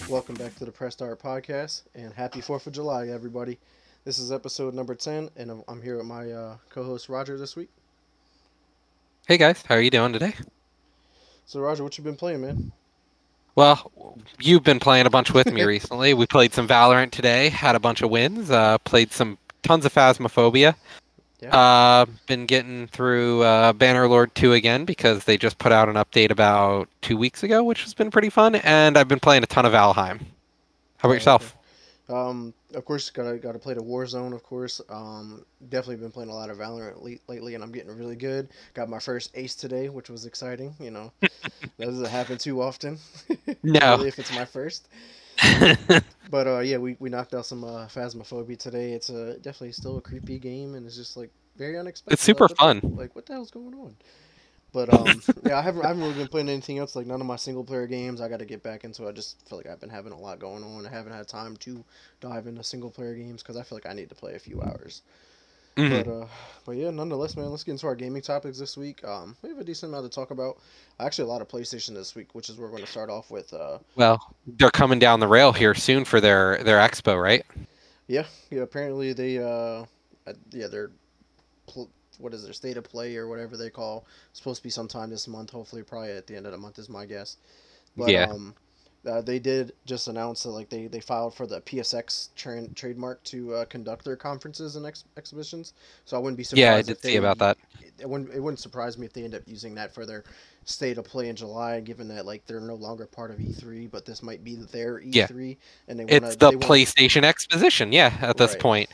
Welcome back to the Press Start Podcast, and happy 4th of July, everybody. This is episode number 10, and I'm here with my co-host Roger this week. Hey guys, how are you doing today? So Roger, what you been playing, man? Well, you've been playing a bunch with me recently. We played some Valorant today, had a bunch of wins, played tons of Phasmophobia. Yeah. Been getting through Bannerlord 2 again because they just put out an update about 2 weeks ago, which has been pretty fun, and I've been playing a ton of Valheim. How about yourself? Okay. Of course, gotta play the Warzone, of course. Definitely been playing a lot of Valorant lately, and I'm getting really good. Got my first ace today, which was exciting. You know, that doesn't happen too often. No. Really, if it's my first. But yeah, we knocked out some Phasmophobia today. It's definitely still a creepy game, and it's just like very unexpected. It's super fun. Like, what the hell's going on? But yeah, I haven't really been playing anything else. Like, none of my single player games. I got to get back into. I just feel like I've been having a lot going on. I haven't had time to dive into single player games because I feel like I need to play a few hours. Mhm. But yeah, nonetheless, man, let's get into our gaming topics this week. We have a decent amount to talk about. Actually, a lot of PlayStation this week, which is where we're going to start off with. Well, they're coming down the rail here soon for their expo, right? Yeah. Apparently they're what is their state of play or whatever they call. It's supposed to be sometime this month. Hopefully, probably at the end of the month is my guess. But Yeah. they did just announce that like they filed for the PSX trademark to conduct their conferences and exhibitions. So I wouldn't be surprised. Yeah, I if did they see about that. It wouldn't surprise me if they end up using that for their state of play in July, given that like they're no longer part of E3, but this might be their E3, and It's the PlayStation Exposition, at this point.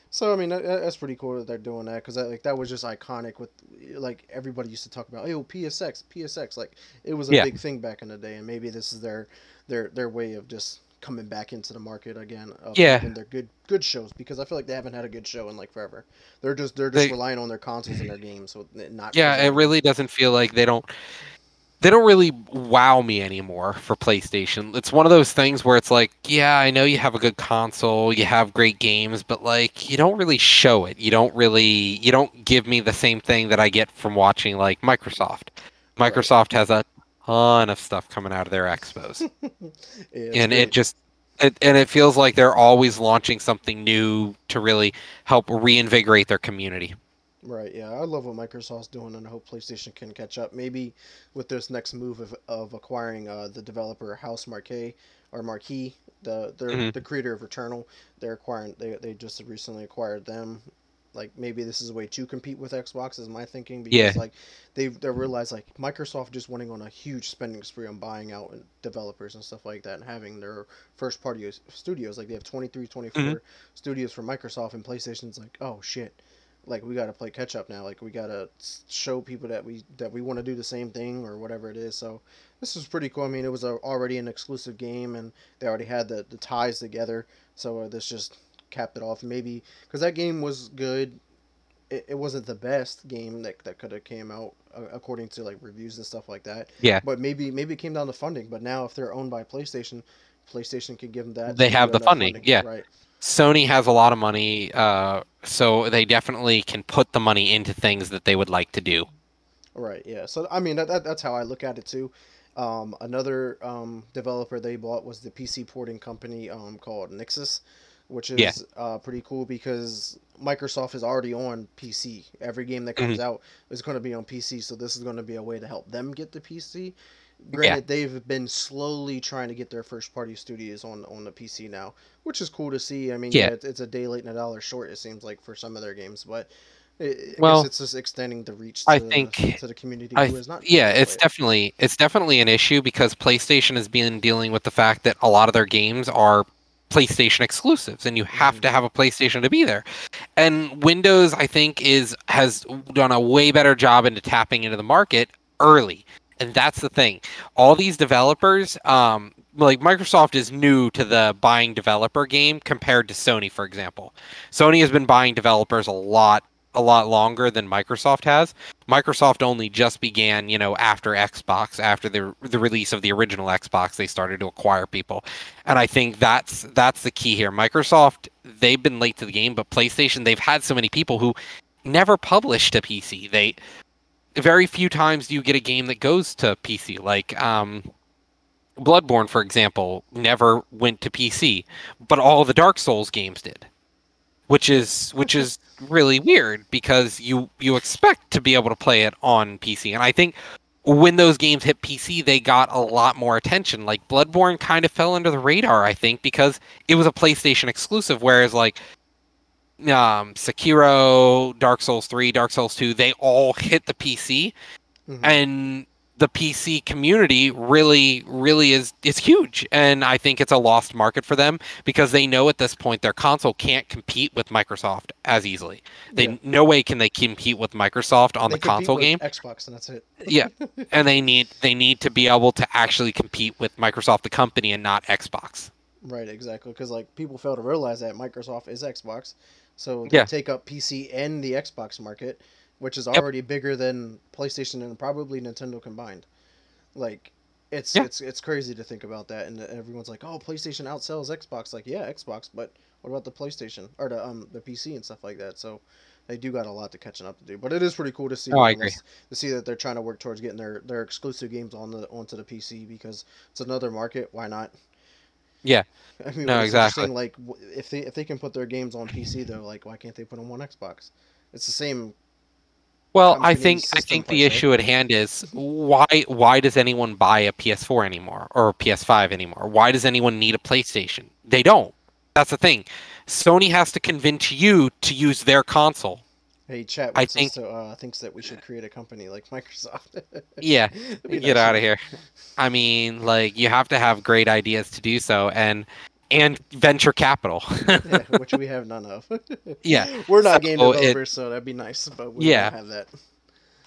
So I mean that's pretty cool that they're doing that because that was just iconic with like everybody used to talk about PSX like it was a big thing back in the day, and maybe this is their way of just coming back into the market again of having their good shows, because I feel like they haven't had a good show in like forever. They're just relying on their consoles and their games, so not it really doesn't feel like they don't really wow me anymore for PlayStation. It's one of those things where it's like, yeah, I know you have a good console, you have great games, but like you don't really show it. You don't give me the same thing that I get from watching like Microsoft. Microsoft has a ton of stuff coming out of their expos. And it feels like they're always launching something new to really help reinvigorate their community. Right, yeah, I love what Microsoft's doing, and I hope PlayStation can catch up. Maybe with this next move of acquiring the developer House Marquee, the creator of Returnal. They just recently acquired them. Like maybe this is a way to compete with Xbox, is my thinking, because like they realized like Microsoft just went on a huge spending spree on buying out developers and stuff like that, and having their first party studios. Like they have 23, 24 studios for Microsoft, and PlayStation's like, oh shit, like we got to play catch up now. Like we got to show people that we want to do the same thing or whatever it is. So this is pretty cool. I mean, it was already an exclusive game, and they already had the ties together. So this just capped it off. Maybe because that game was good. It wasn't the best game that could have came out according to like reviews and stuff like that. Yeah. But maybe it came down to funding. But now if they're owned by PlayStation, PlayStation can give them that. They have the funding. Yeah. Right. Sony has a lot of money, so they definitely can put the money into things that they would like to do. Right, yeah. So, I mean, that's how I look at it, too. Another developer they bought was the PC porting company called Nixxes, which is pretty cool because Microsoft is already on PC. Every game that comes out is going to be on PC, so this is going to be a way to help them get the PC. Granted, they've been slowly trying to get their first-party studios on the PC now, which is cool to see. I mean, it's a day late and a dollar short, it seems like, for some of their games, but I guess it's just extending the reach to the community who is not. It's definitely an issue because PlayStation has been dealing with the fact that a lot of their games are PlayStation exclusives, and you have to have a PlayStation to be there. And Windows, I think, has done a way better job into tapping into the market early. And that's the thing. All these developers, like Microsoft is new to the buying developer game compared to Sony, for example. Sony has been buying developers a lot longer than Microsoft has. Microsoft only just began, after Xbox, after the release of the original Xbox, they started to acquire people. And I think that's the key here. Microsoft, they've been late to the game, but PlayStation, they've had so many people who never published a PC. They very few times do you get a game that goes to PC. Like Bloodborne, for example, never went to PC, but all the Dark Souls games did, which is really weird because you expect to be able to play it on PC. And I think when those games hit PC, they got a lot more attention. Like Bloodborne kind of fell under the radar, I think, because it was a PlayStation exclusive, whereas like Sekiro, Dark Souls 3, Dark Souls 2, they all hit the PC, and the PC community really is huge. And I think it's a lost market for them because they know at this point their console can't compete with Microsoft as easily. No way can they compete with Microsoft on the console game. Xbox, and that's it. Yeah. And they need to be able to actually compete with Microsoft the company and not Xbox. Right, exactly. Because like people fail to realize that Microsoft is Xbox, so they take up PC and the Xbox market, which is already bigger than PlayStation and probably Nintendo combined. Like, it's crazy to think about that, and everyone's like, "Oh, PlayStation outsells Xbox." Like, yeah, Xbox, but what about the PlayStation or the PC and stuff like that? So they do got a lot to catching up to do. But it is pretty cool to see. Oh, I agree. To see that they're trying to work towards getting their exclusive games onto the PC because it's another market. Why not? Yeah. I mean, No, it's exactly. interesting. Like, if they can put their games on PC, though, like, why can't they put them on Xbox? It's the same Well, I company system think per the se. issue at hand is why does anyone buy a PS4 anymore or a PS5 anymore? Why does anyone need a PlayStation? They don't. That's the thing. Sony has to convince you to use their console. Hey, chat I wants us think, to thinks that we should create a company like Microsoft. yeah, That'd be get nice, out of right? here. I mean, like you have to have great ideas to do so and venture capital. Yeah, which we have none of. Yeah. We're So not game it developers, so that'd be nice, but we don't yeah. have that.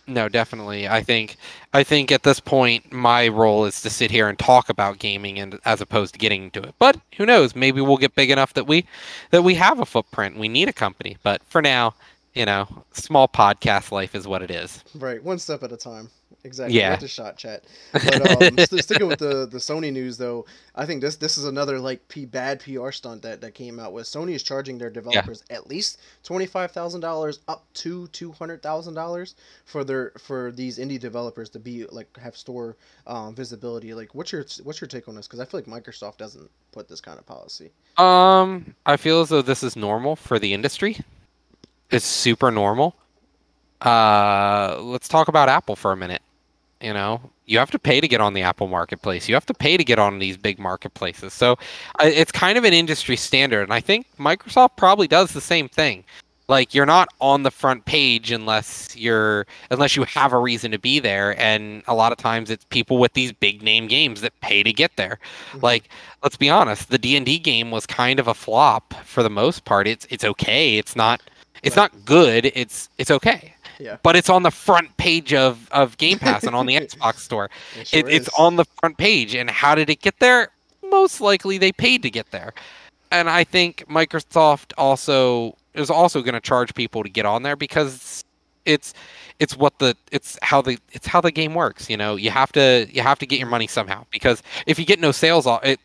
No, definitely. I think at this point my role is to sit here and talk about gaming and as opposed to getting into it. But who knows? Maybe we'll get big enough that we have a footprint. We need a company. But for now, small podcast life is what it is. Right, one step at a time. Exactly, Yeah. worth a shot, chat. But sticking with the Sony news though, I think this is another like bad PR stunt that came out with. Sony is charging their Yeah. developers at least $25,000 up to $200,000 for these indie developers to be like have store visibility. Like, what's your take on this? Because I feel like Microsoft doesn't put this kind of policy. I feel as though this is normal for the industry. It's super normal. Let's talk about Apple for a minute. You have to pay to get on the Apple marketplace. You have to pay to get on these big marketplaces. So it's kind of an industry standard. And I think Microsoft probably does the same thing. Like you're not on the front page unless you have a reason to be there. And a lot of times it's people with these big name games that pay to get there. Like, let's be honest, the D&D game was kind of a flop for the most part. It's okay. It's not good. It's okay. Yeah. But it's on the front page of Game Pass and on the Xbox store. It's on the front page. And how did it get there? Most likely they paid to get there. And I think Microsoft also is also going to charge people to get on there because it's how the game works. You have to get your money somehow, because if you get no sales off it,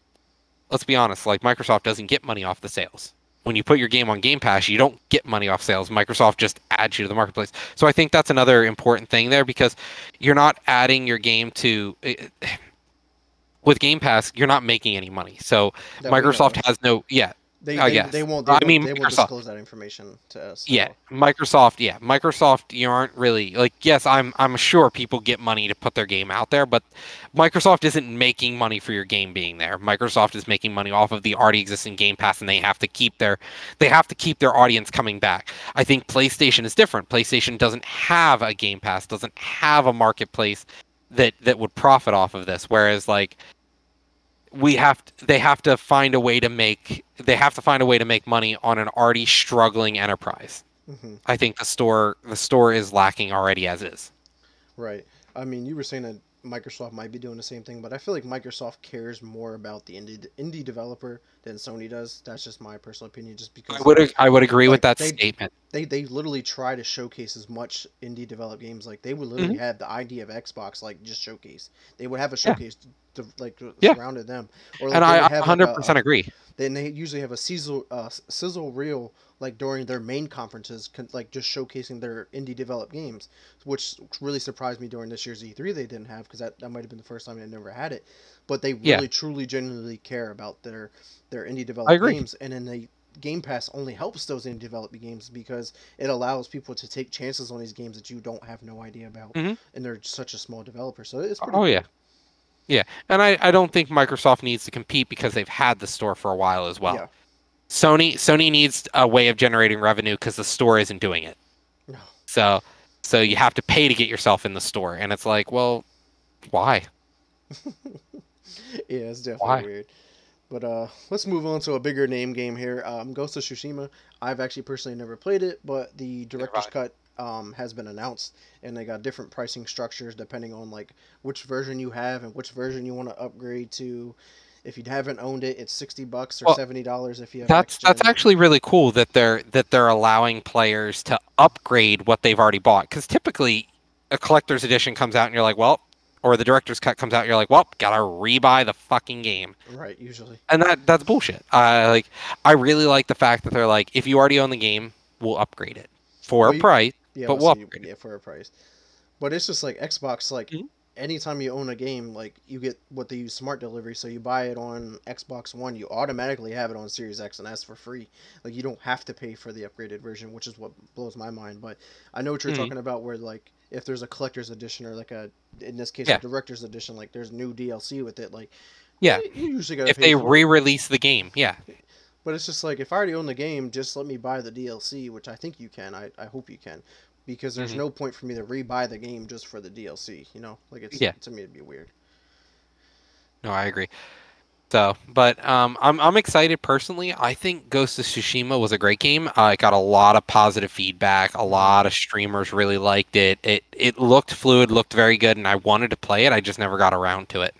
let's be honest, like Microsoft doesn't get money off the sales. When you put your game on Game Pass, you don't get money off sales. Microsoft just adds you to the marketplace. So I think that's another important thing there, because you're not adding your game to with Game Pass, you're not making any money. So That Microsoft has no, yeah, I guess. They won't Microsoft, disclose that information to us. yeah, Microsoft, you aren't really like, yes, I'm sure people get money to put their game out there, but Microsoft isn't making money for your game being there. Microsoft is making money off of the already existing Game Pass, and they have to keep their audience coming back. I think PlayStation is different. PlayStation doesn't have a Game Pass, doesn't have a marketplace that would profit off of this, whereas like they have to find a way to make money on an already struggling enterprise. Mm-hmm. I think the store is lacking already as is. Right. I mean, you were saying that Microsoft might be doing the same thing, but I feel like Microsoft cares more about the indie developer than Sony does. That's just my personal opinion, just because I would agree with like that statement. they literally try to showcase as much indie developed games. Like they would literally Hmm. have the idea of Xbox like just showcase. They would have a Yeah, showcase to like yeah, surrounded them, or and like they would I have like 100% agree. then they usually have a sizzle reel like during their main conferences, like just showcasing their indie developed games, which really surprised me during this year's E3 they didn't have because that might have been the first time they never had it, but they Yeah, really truly genuinely care about their indie I developed agree. games, and then they Game Pass only helps those indie developed games because it allows people to take chances on these games that you don't have no idea about, Hmm. and they're such a small developer, so it's pretty Oh yeah, cool. yeah, and I don't think Microsoft needs to compete because they've had the store for a while as well. Yeah. Sony needs a way of generating revenue because the store isn't doing it. No. So you have to pay to get yourself in the store, and it's like, well, why? Yeah, it's definitely Why? weird. But let's move on to a bigger name game here. Ghost of Tsushima. I've actually personally never played it, but the Neither director's have cut has been announced, and they got different pricing structures depending on like which version you have and which version you want to upgrade to. If you haven't owned it, it's $60 or Well, $70 if you have next that's gen. actually really cool that they're allowing players to upgrade what they've already bought. Because typically, a collector's edition comes out and you're like, well, or the director's cut comes out and you're like, well, gotta rebuy the fucking game, Right, usually. and that's bullshit. I really like the fact that they're like, if you already own the game, we'll upgrade it for a Well, you, price, yeah, but let's we'll say upgrade it. yeah for a price. But it's just like Xbox, like Mhm. anytime you own a game, like you get what they use smart delivery. So you buy it on Xbox One, you automatically have it on Series X and S for free. Like you don't have to pay for the upgraded version, which is what blows my mind. But I know what you're Mhm. talking about, where like if there's a collector's edition or like a in this case a Yeah, director's edition, like there's new DLC with it, like yeah. you usually gotta If pay they for it. re-release the game, yeah. But it's just like if I already own the game, just let me buy the DLC, which I think you can. I hope you can, because there's Hmm. no point for me to rebuy the game just for the DLC. You know, like it's Yeah. to me it'd be weird. No, I agree. So, but I'm excited personally. I think Ghost of Tsushima was a great game. I got a lot of positive feedback. A Hmm. lot of streamers really liked it. It looked fluid, looked very good, and I wanted to play it. I just never got around to it.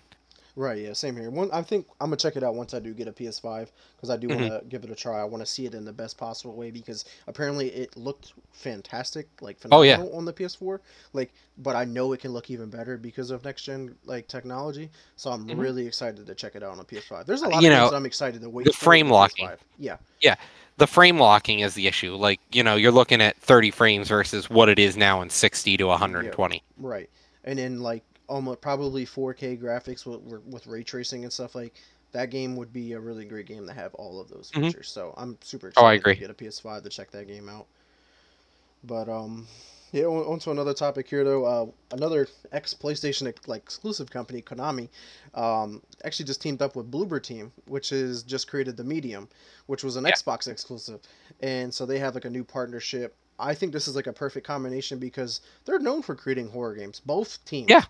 Right, yeah, same here. I think I'm gonna check it out once I do get a PS5 because I do want Hmm. to give it a try. I want to see it in the best possible way because apparently it looked fantastic, like Oh yeah. phenomenal on the PS4. Like, but I know it can look even better because of next gen like technology. So I'm Hmm. really excited to check it out on the PS5. There's a lot You of games know, I'm excited to wait the for frame the locking. PS5. Yeah, Yeah, the frame locking is the issue. Like, you're looking at 30 frames versus what it is now in 60 to yeah, 120. right. And then like almost probably 4K graphics with ray tracing and stuff like that game would be a really great game to have all of those Hmm. features. So I'm super Oh, I excited to agree. get a PS5 to check that game out. But yeah, on to another topic here though. Another ex PlayStation like exclusive company, Konami, actually just teamed up with Bloober Team, which is just created the Medium, which was an Yeah, Xbox exclusive, and so they have like a new partnership. I think this is like a perfect combination because they're known for creating horror games, both yeah. teams,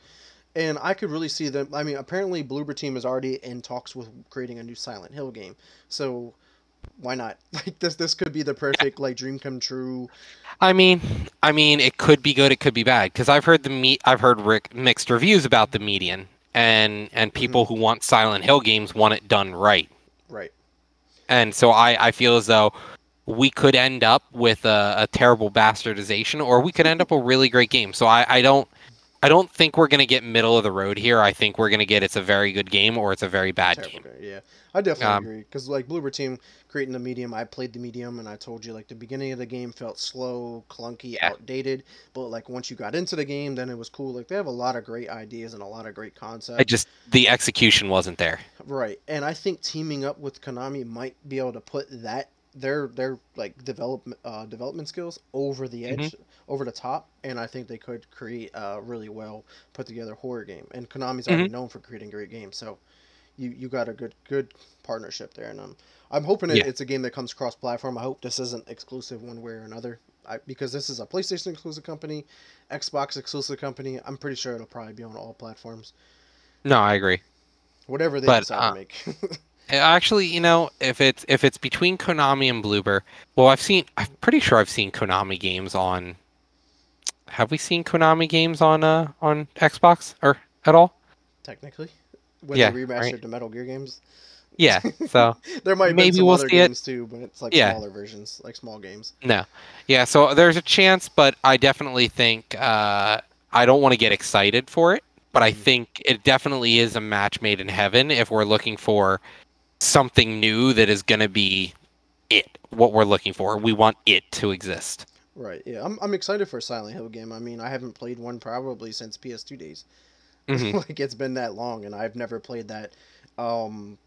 and I could really see them. I mean, apparently Bloober Team is already in talks with creating a new Silent Hill game, so why not? Like this could be the perfect like dream come true. I mean, it could be good, it could be bad. Because I've heard mixed reviews about the median, and Hmm. people who want Silent Hill games want it done right. Right. And so I feel as though we could end up with a terrible bastardization, or we could end up a really great game. So I don't think we're gonna get middle of the road here. I think we're gonna get it's a very good game or it's a very bad Terrible game. game. Yeah, I definitely Um, agree. Because like Bloober Team creating the medium, I played the medium, and I told you like the beginning of the game felt slow, clunky, yeah, outdated. But like once you got into the game, then it was cool. Like they have a lot of great ideas and a lot of great I concepts. just the execution wasn't there. Right, and I think teaming up with Konami might be able to put their like development skills over the Hmm. edge, over the top, and I think they could create a really well put together horror game. And Konami's already Hmm. known for creating great games, so you got a good partnership there, and I'm hoping Yeah. it's a game that comes cross platform. I hope this isn't exclusive one way or another. Because this is a PlayStation exclusive company, Xbox exclusive company. I'm pretty sure it'll probably be on all platforms, No, I agree. whatever they But decide to make. actually, if it's between Konami and Bloober, well, I'm pretty sure I've seen Konami games on. Have we seen Konami games on Xbox or at all? technically, when they Yeah, right. remastered the Metal Gear games. Yeah. So There might have been maybe some we'll other see it. games too, but it's like Yeah. smaller versions, like small games. No. Yeah, so there's a chance, but I definitely think I don't want to get excited for it, but I Hmm. think it definitely is a match made in heaven if we're looking for something new that is going to be it, what we're looking for. We want it to exist. Right. Yeah, I'm excited for a Silent Hill game. I mean, I haven't played one probably since PS2 days. Hmm. Like it's been that long, and I've never played that um,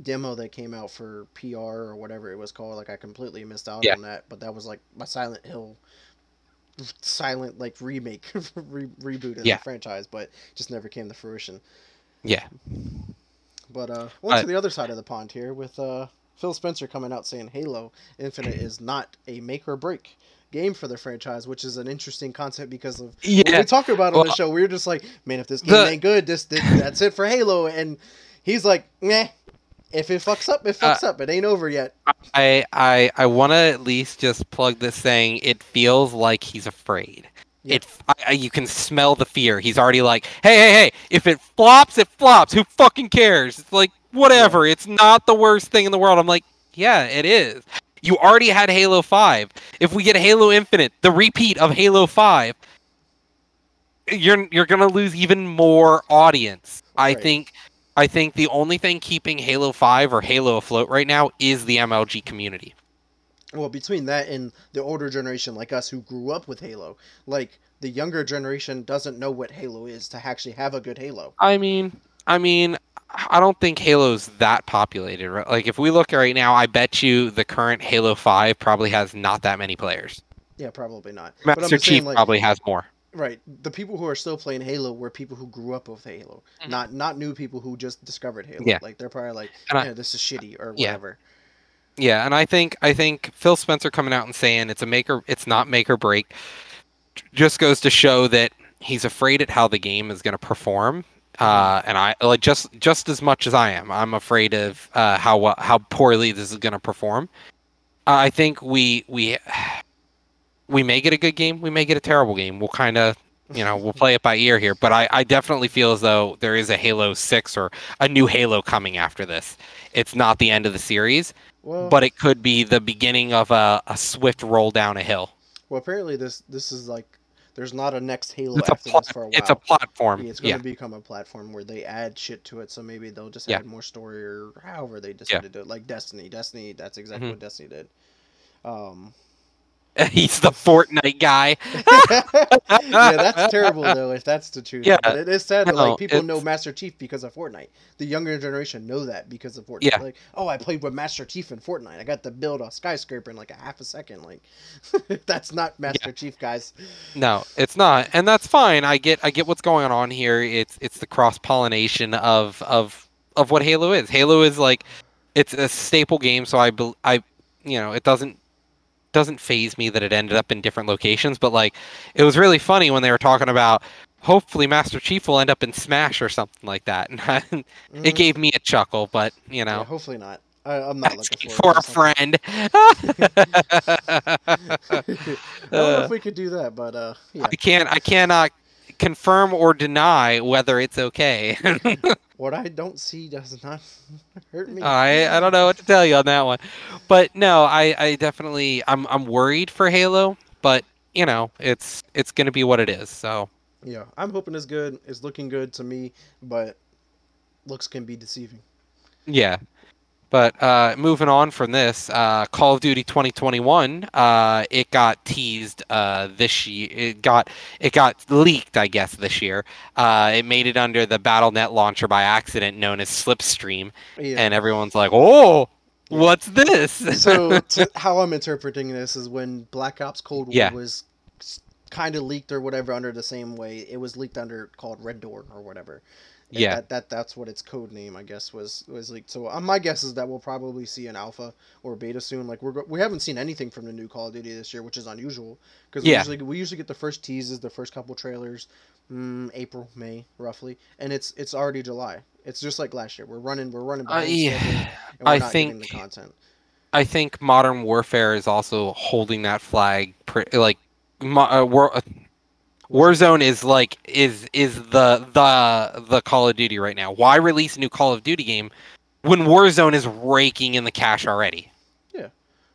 demo that came out for PR or whatever it was called. Like I completely missed out Yeah. on that. But that was like my Silent Hill silent like remake reboot of the Yeah. franchise, but just never came to fruition. Yeah. But on to But the other side of the pond here with Phil Spencer coming out saying Halo Infinite is not a make or break game for the franchise, which is an interesting concept because of what we yeah. talked about on Well, the show. We were just like, man, if this game the ain't good, this that's it for Halo. And he's like, nah, if it fucks up, it uh, fucks up. It ain't over yet. I want to at least just plug this saying. It feels like he's afraid. Yeah, You can smell the fear. He's already like, hey, hey, hey! If it flops, it flops. Who fucking cares? It's like yeah, whatever. It's not the worst thing in the world. I'm like, yeah, it is. You already had Halo 5. If we get Halo Infinite, the repeat of Halo 5, you're gonna lose even more audience. right. I think the only thing keeping Halo 5 or Halo afloat right now is the MLG community. Well, between that and the older generation like us who grew up with Halo, like the younger generation doesn't know what Halo is to actually have a good Halo. I mean, I mean, I don't think Halo's that populated, right? Like if we look right now, I bet you the current Halo 5 probably has not that many players. Yeah, probably not. But I'm Master just saying, Chief like, probably has more. right, the people who are still playing Halo were people who grew up with Halo, Mhm. not new people who just discovered Halo. Yeah. Like they're probably like, And I yeah, this is shitty or yeah. whatever. Yeah, and I think Phil Spencer coming out and saying it's not make or break just goes to show that he's afraid at how the game is going to perform. Hmm. And I like just as much as I am. I'm afraid of how poorly this is going to perform. I think we may get a good game, we may get a terrible game. We'll kind of, we'll play it by ear here. But I definitely feel as though there is a Halo 6 or a new Halo coming after this. It's not the end of the series, Well, but it could be the beginning of a swift roll down a hill. well, apparently this is like there's not a next Halo It's a after this for a it's a while. platform. Yeah, it's going to Yeah. become a platform where they add shit to it. So maybe they'll just Yeah. add more story or however they decide Yeah. to do it. Like Destiny, Destiny, that's exactly Hmm. what Destiny did. Um, He's the Fortnite guy. yeah, that's terrible though if that's the truth. Yeah. But it is sad that like No, people know it's Master Chief because of Fortnite. The younger generation know that because of Fortnite. yeah. Like, oh, I played with Master Chief in Fortnite. I got to build a skyscraper in like a half a second. Like, that's not Yeah. Master Chief, guys. No, it's not, and that's fine. I get what's going on here. It's the cross pollination of what Halo is. Halo is like it's a staple game, so it doesn't phase me that it ended up in different locations. But like, it was really funny when they were talking about hopefully Master Chief will end up in Smash or something like that, and it Mm, gave me a chuckle. But yeah, hopefully not. I'm not looking asking forward for to a something. friend. I don't know uh, if we could do that, but yeah. I cannot confirm or deny whether it's okay. What I don't see does not hurt me. I don't know what to tell you on that one. But no, I definitely I'm worried for Halo, but it's gonna be what it is. So Yeah, I'm hoping it's good. It's looking good to me, but looks can be deceiving. yeah. But moving on from this, Call of Duty 2021, it got teased this year. It got leaked, I guess, this year. It made it under the BattleNet launcher by accident, known as Slipstream, Yeah, and everyone's like, "Oh, yeah. what's this?" So how I'm interpreting this is when Black Ops Cold War Yeah, was kind of leaked or whatever under the same way it was leaked under called Red Door or whatever. yeah, That's what its code name I guess was leaked. So my guess is that we'll probably see an alpha or beta soon. Like we haven't seen anything from the new Call of Duty this year, which is unusual because yeah. we usually get the first teases, the first couple trailers, April May roughly, and it's already July. It's just like last year. We're running behind schedule Yeah. and we're I not getting the think content. I think Modern Warfare is also holding that flag, like, mo- uh, war, Warzone is like is the Call of Duty right now. Why release a new Call of Duty game when Warzone is raking in the cash already? Yeah,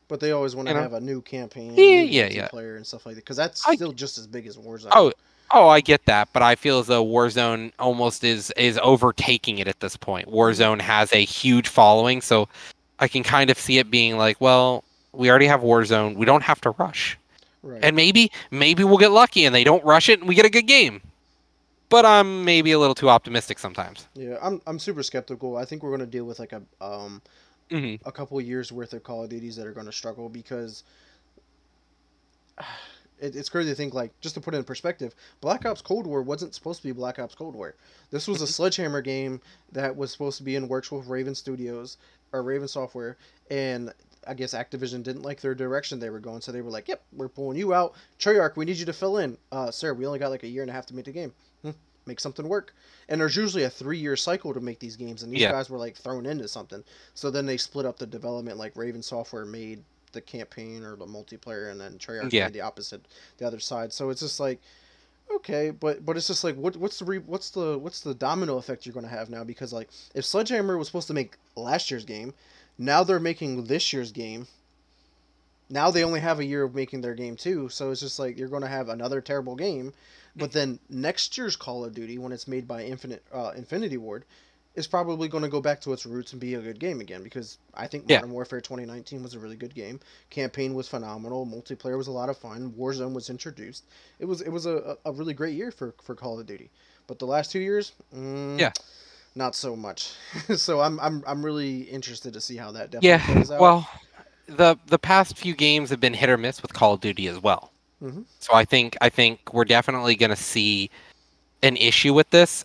but they always want to You know? have a new campaign, a Yeah, new yeah, yeah. multiplayer, and stuff like that, because that's I still just as big as Warzone. oh oh I get that, but I feel as though Warzone almost is overtaking it at this point. Hmm. Warzone has a huge following, so I can kind of see it being like, well, we already have Warzone. We don't have to rush. Right. And maybe we'll get lucky and they don't rush it and we get a good game. But I'm maybe a little too optimistic sometimes. Yeah, I'm super skeptical. I think we're gonna deal with like Hmm. a couple of years worth of Call of Duties that are gonna struggle because it's crazy to think, like, just to put it in perspective, Black Ops Cold War wasn't supposed to be Black Ops Cold War. This was a Sledgehammer game that was supposed to be in works with Raven Studios or Raven Software, and I guess Activision didn't like their direction they were going, so they were like, "Yep, we're pulling you out. Treyarch, we need you to fill in." Sir, we only got like a year and a half to make the game. Make something work. And there's usually a 3-year cycle to make these games, and these Yeah. guys were like thrown into something. So then they split up the development. Like Raven Software made the campaign or the multiplayer, and then Treyarch Yeah. made the opposite, the other side. So it's just like, okay, but it's just like, what's the domino effect you're going to have now? Because like, if Sledgehammer was supposed to make last year's game, now they're making this year's game. Now they only have a year of making their game too, so it's just like you're going to have another terrible game. But then next year's Call of Duty, when it's made by Infinity Ward, is probably going to go back to its roots and be a good game again, because I think Yeah. Modern Warfare 2019 was a really good game. Campaign was phenomenal. Multiplayer was a lot of fun. Warzone was introduced. It was a really great year for Call of Duty. But the last 2 years, Yeah. not so much. So I'm really interested to see how that definitely Yeah. plays out. Well, the past few games have been hit or miss with Call of Duty as well. Hmm. So I think we're definitely going to see an issue with this.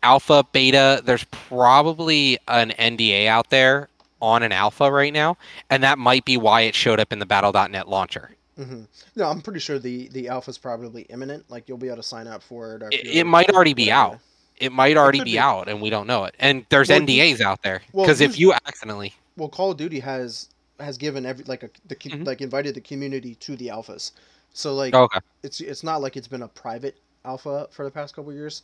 Alpha, beta, there's probably an NDA out there on an alpha right now, and that might be why it showed up in the Battle.net launcher. Hmm. No, I'm pretty sure the alpha's probably imminent. Like you'll be able to sign up for it if It you're might already be whatever. out. It might It already could be be. out, and we don't know it. And there's Well, NDAs out there well, because if you accidentally, Call of Duty has given every like Mhm. like invited the community to the alphas. So like Oh, okay, it's not like it's been a private alpha for the past couple of years.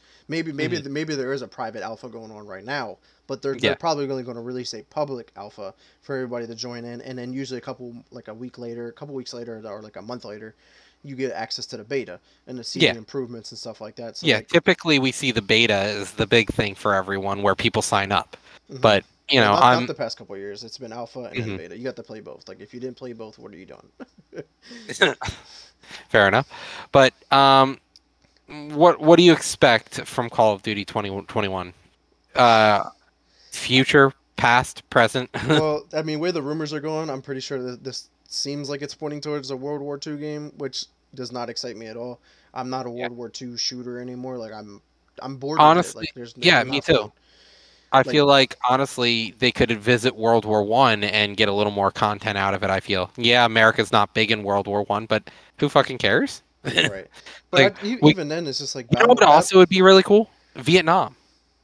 hmm, Maybe there is a private alpha going on right now, but they're yeah, probably only going to release a public alpha for everybody to join in, and then usually a couple weeks later, or like a month later, you get access to the beta and to see the yeah, improvements and stuff like that. So yeah. like, Typically, we see the beta is the big thing for everyone where people sign up. hmm, But well, not I'm the past couple of years. It's been alpha and then mhm. beta. You got to play both. Like if you didn't play both, what are you doing? Fair enough. But what do you expect from Call of Duty 2021? Uh, future, past, present. Well, I mean, where the rumors are going, I'm pretty sure that this seems like it's pointing towards a World War II game, which does not excite me at all. I'm not a Yeah. World War II shooter anymore. Like I'm bored with it. Honestly, Like yeah, it's me not too. fun. I Like feel like honestly they could visit World War One and get a little more content out of it. I feel, yeah, America's not big in World War One, but who fucking cares? right, but Like we, even then, it's just like you know what also would be really cool? Vietnam.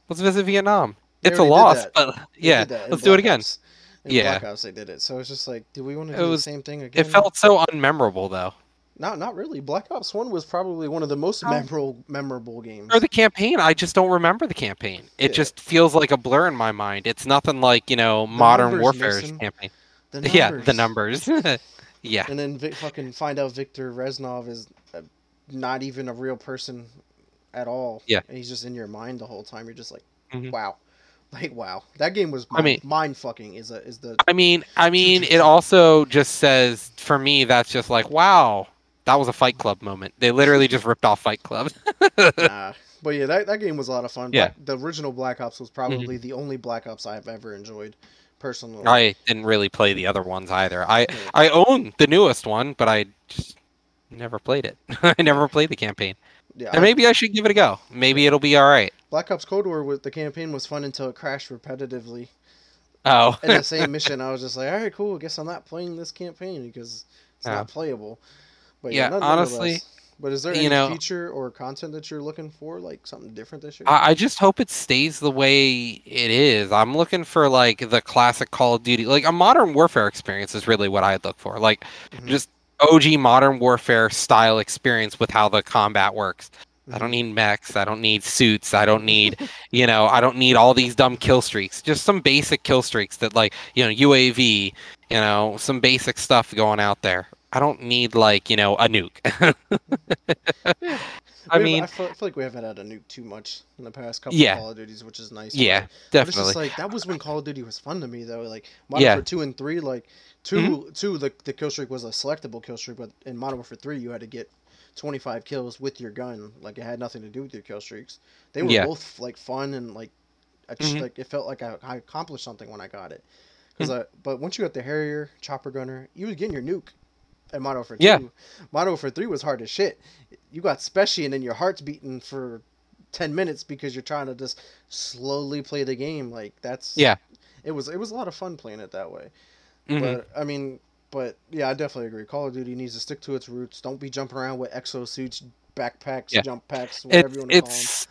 Let's visit Vietnam. they It's a already did loss, that. but They yeah, did that in let's do it Black again. Ops. In Yeah, Black Ops, they did it. So it's just like, do we want to it do the was. same thing It again? felt so unmemorable though. Not really. Black Ops One was probably one of the most No. memorable Or games. the campaign, I just don't remember the campaign. It Yeah, just feels like a blur in my mind. It's nothing like, the Modern numbers, Warfare's Mason. campaign. The Yeah, the numbers. numbers. Yeah. And then fucking find out Victor Reznov is not even a real person at all, Yeah. and he's just in your mind the whole time. You're just like, Hmm. wow, like wow, that game was I mean, mind fucking. Is the it also just says for me that's just like, wow, that was a Fight Club moment. They literally just ripped off Fight Club. nah. But yeah, that game was a lot of fun. Yeah. The original Black Ops was Hmm. probably the only Black Ops I've ever enjoyed, personally. I didn't really play the other ones either. I Yeah, I own the newest one, but I just never played it. I yeah, never played the campaign. yeah. And maybe I should give it a go. Maybe it'll be all right. Black Ops Cold War with the campaign was fun until it crashed repetitively. Oh. In the same mission, I was just like, all right, cool. I guess I'm not playing this campaign because it's Yeah. not playable. But yeah, Yeah, honestly, nonetheless. But is there you any know, feature or content that you're looking for, like something different this year? I just hope it stays the way it is. I'm looking for like the classic Call of Duty, like a modern warfare experience is really what I'd look for. Like Hmm. just OG Modern Warfare style experience with how the combat works. I don't Hmm. need mechs. I don't need suits. I don't need, I don't need all these dumb kill streaks. Just some basic kill streaks that, like, UAV, some basic stuff going out there. I don't need, like, a nuke. Yeah, I mean, I feel like we haven't had a nuke too much in the past couple yeah, Call of Duties, which is nice. yeah, But it's just definitely. like that was when Call of Duty was fun to me though. Like Modern Yeah. Warfare 2 and 3, like Hmm. the kill streak was a selectable kill streak, but in Modern Warfare 3 you had to get 25 kills with your gun. Like it had nothing to do with your kill streaks. They were Yeah. both like fun and like Hmm. like it felt like I accomplished something when I got it. But once you got the Harrier, Chopper Gunner, you was getting your nuke in Modern Warfare Yeah. 2. Modern Warfare 3 was hard as shit. You got special and then your heart's beating for 10 minutes because you're trying to just slowly play the game. Like Yeah. it was a lot of fun playing it that way. Hmm. But I mean, but yeah, I definitely agree. Call of Duty needs to stick to its roots. Don't be jumping around with exosuits, backpacks, Yeah. jump packs, whatever you It's want to call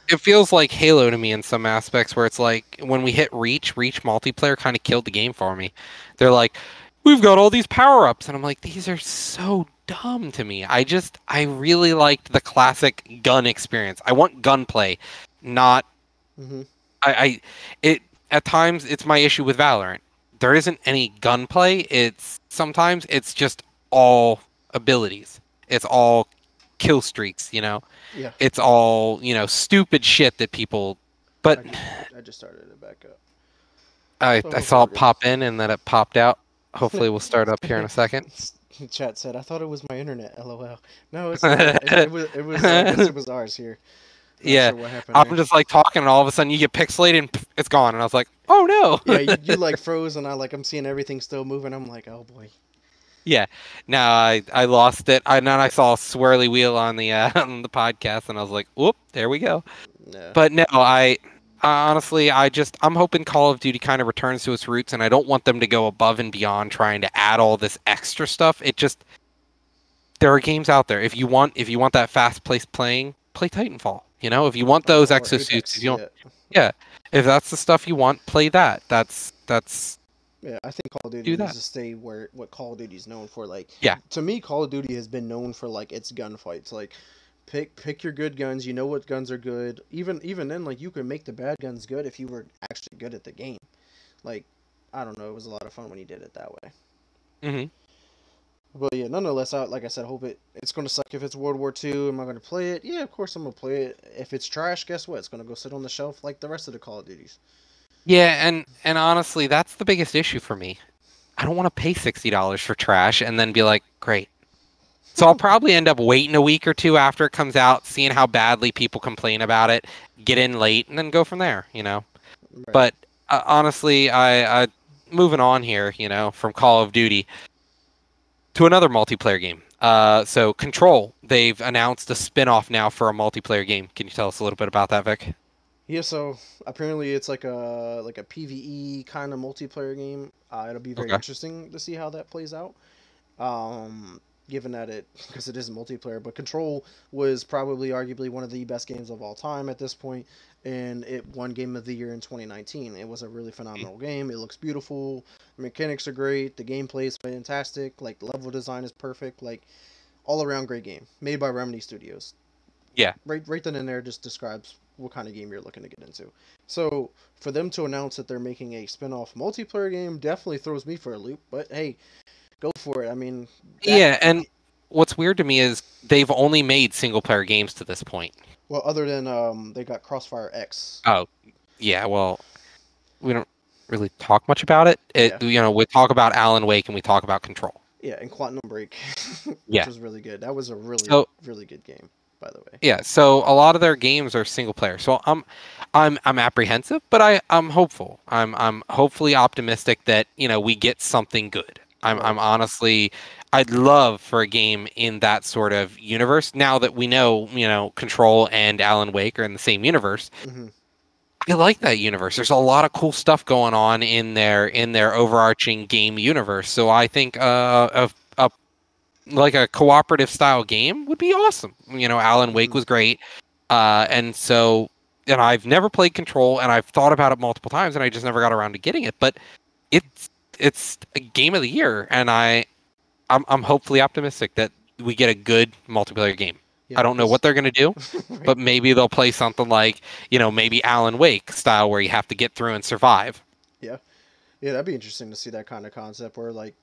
them. it feels like Halo to me in some aspects where it's like when we hit Reach multiplayer kind of killed the game for me. They're like, we've got all these power-ups, and I'm like, these are so dumb to me. I really liked the classic gun experience. I want gunplay, not Hmm. I it at times it's my issue with Valorant. There isn't any gunplay. Sometimes it's just all abilities. It's all kill streaks. Yeah, It's all, stupid shit that people, but I just I just started it back up, I so hopefully saw we're it good. pop in and then it popped out. Hopefully we'll start up here in a second. Chat said, "I thought it was my internet." LOL. No, it's not. It was. I guess it was ours here. Not Yeah. sure what happened I'm there. just like talking and all of a sudden you get pixelated and it's gone. And I was like, oh Yeah, no. you like froze, and I'm seeing everything still moving. I'm like, oh boy. Yeah. No, I lost it. And then I saw a swirly wheel on the on the podcast and I was like, whoop, there we go. Yeah. But no, honestly, I'm hoping Call of Duty kind of returns to its roots, and I don't want them to go above and beyond trying to add all this extra stuff. There are games out there. If you want that fast-paced playing, play Titanfall. If you want those Or exosuits, if Apex. you don't, Yeah. yeah, if that's the stuff you want, play that. That's Yeah, I think Call of Duty do needs that. to stay where what Call of Duty is known for. Like, Yeah, to me, Call of Duty has been known for like its gunfights. Like, pick your good guns. You know what guns are good. Even then, like you can make the bad guns good if you were actually good at the game. Like, I don't know. It was a lot of fun when you did it that way. hmm But yeah, nonetheless, like I said, hope it's gonna suck if it's World War II. Am I gonna play it? Yeah, of course I'm gonna play it. If it's trash, guess what? It's gonna go sit on the shelf like the rest of the Call of Duties. yeah, and honestly, that's the biggest issue for me. I don't want to pay $60 for trash and then be like, great. So I'll probably end up waiting a week or two after it comes out, seeing how badly people complain about it, get in late, and then go from there. Right. But honestly, I moving on here, from Call of Duty to another multiplayer game. So Control, they've announced a spin-off now for a multiplayer game. Can you tell us a little bit about that, Vic? Yeah. So apparently it's like a PVE kind of multiplayer game. It'll be very Okay. interesting to see how that plays out. Um, Given that because it is multiplayer, but Control was probably arguably one of the best games of all time at this point, and it won Game of the Year in 2019. It was a really phenomenal game. It looks beautiful. The mechanics are great. The gameplay is fantastic. Like the level design is perfect. Like all around great game made by Remedy Studios. Yeah. Right then and there just describes what kind of game you're looking to get into. So for them to announce that they're making a spin-off multiplayer game definitely throws me for a loop. But hey, go for it. I mean that. Yeah, and what's weird to me is they've only made single-player games to this point. Well, other than they got Crossfire X. Oh, yeah, well, we don't really talk much about it. Yeah, We talk about Alan Wake and we talk about Control. yeah, and Quantum Break, which Yeah. was really good. That was a really So really good game, by the way. yeah, so a lot of their games are single player. So I'm apprehensive, but I'm hopeful. I'm hopefully optimistic that, we get something good. Right. I'm honestly I'd love for a game in that sort of universe. Now that we know, Control and Alan Wake are in the same universe. Hmm. I like that universe. There's a lot of cool stuff going on in their overarching game universe. So I think a like a cooperative style game would be awesome. Alan Wake Hmm. was great, and I've never played Control, and I've thought about it multiple times, and I just never got around to getting it. But it's a game of the year, and I I'm hopefully optimistic that we get a good multiplayer game. I Yeah, don't know what because they're gonna do, right. but maybe they'll play something like, maybe Alan Wake style where you have to get through and survive. Yeah, yeah, that'd be interesting to see that kind of concept where like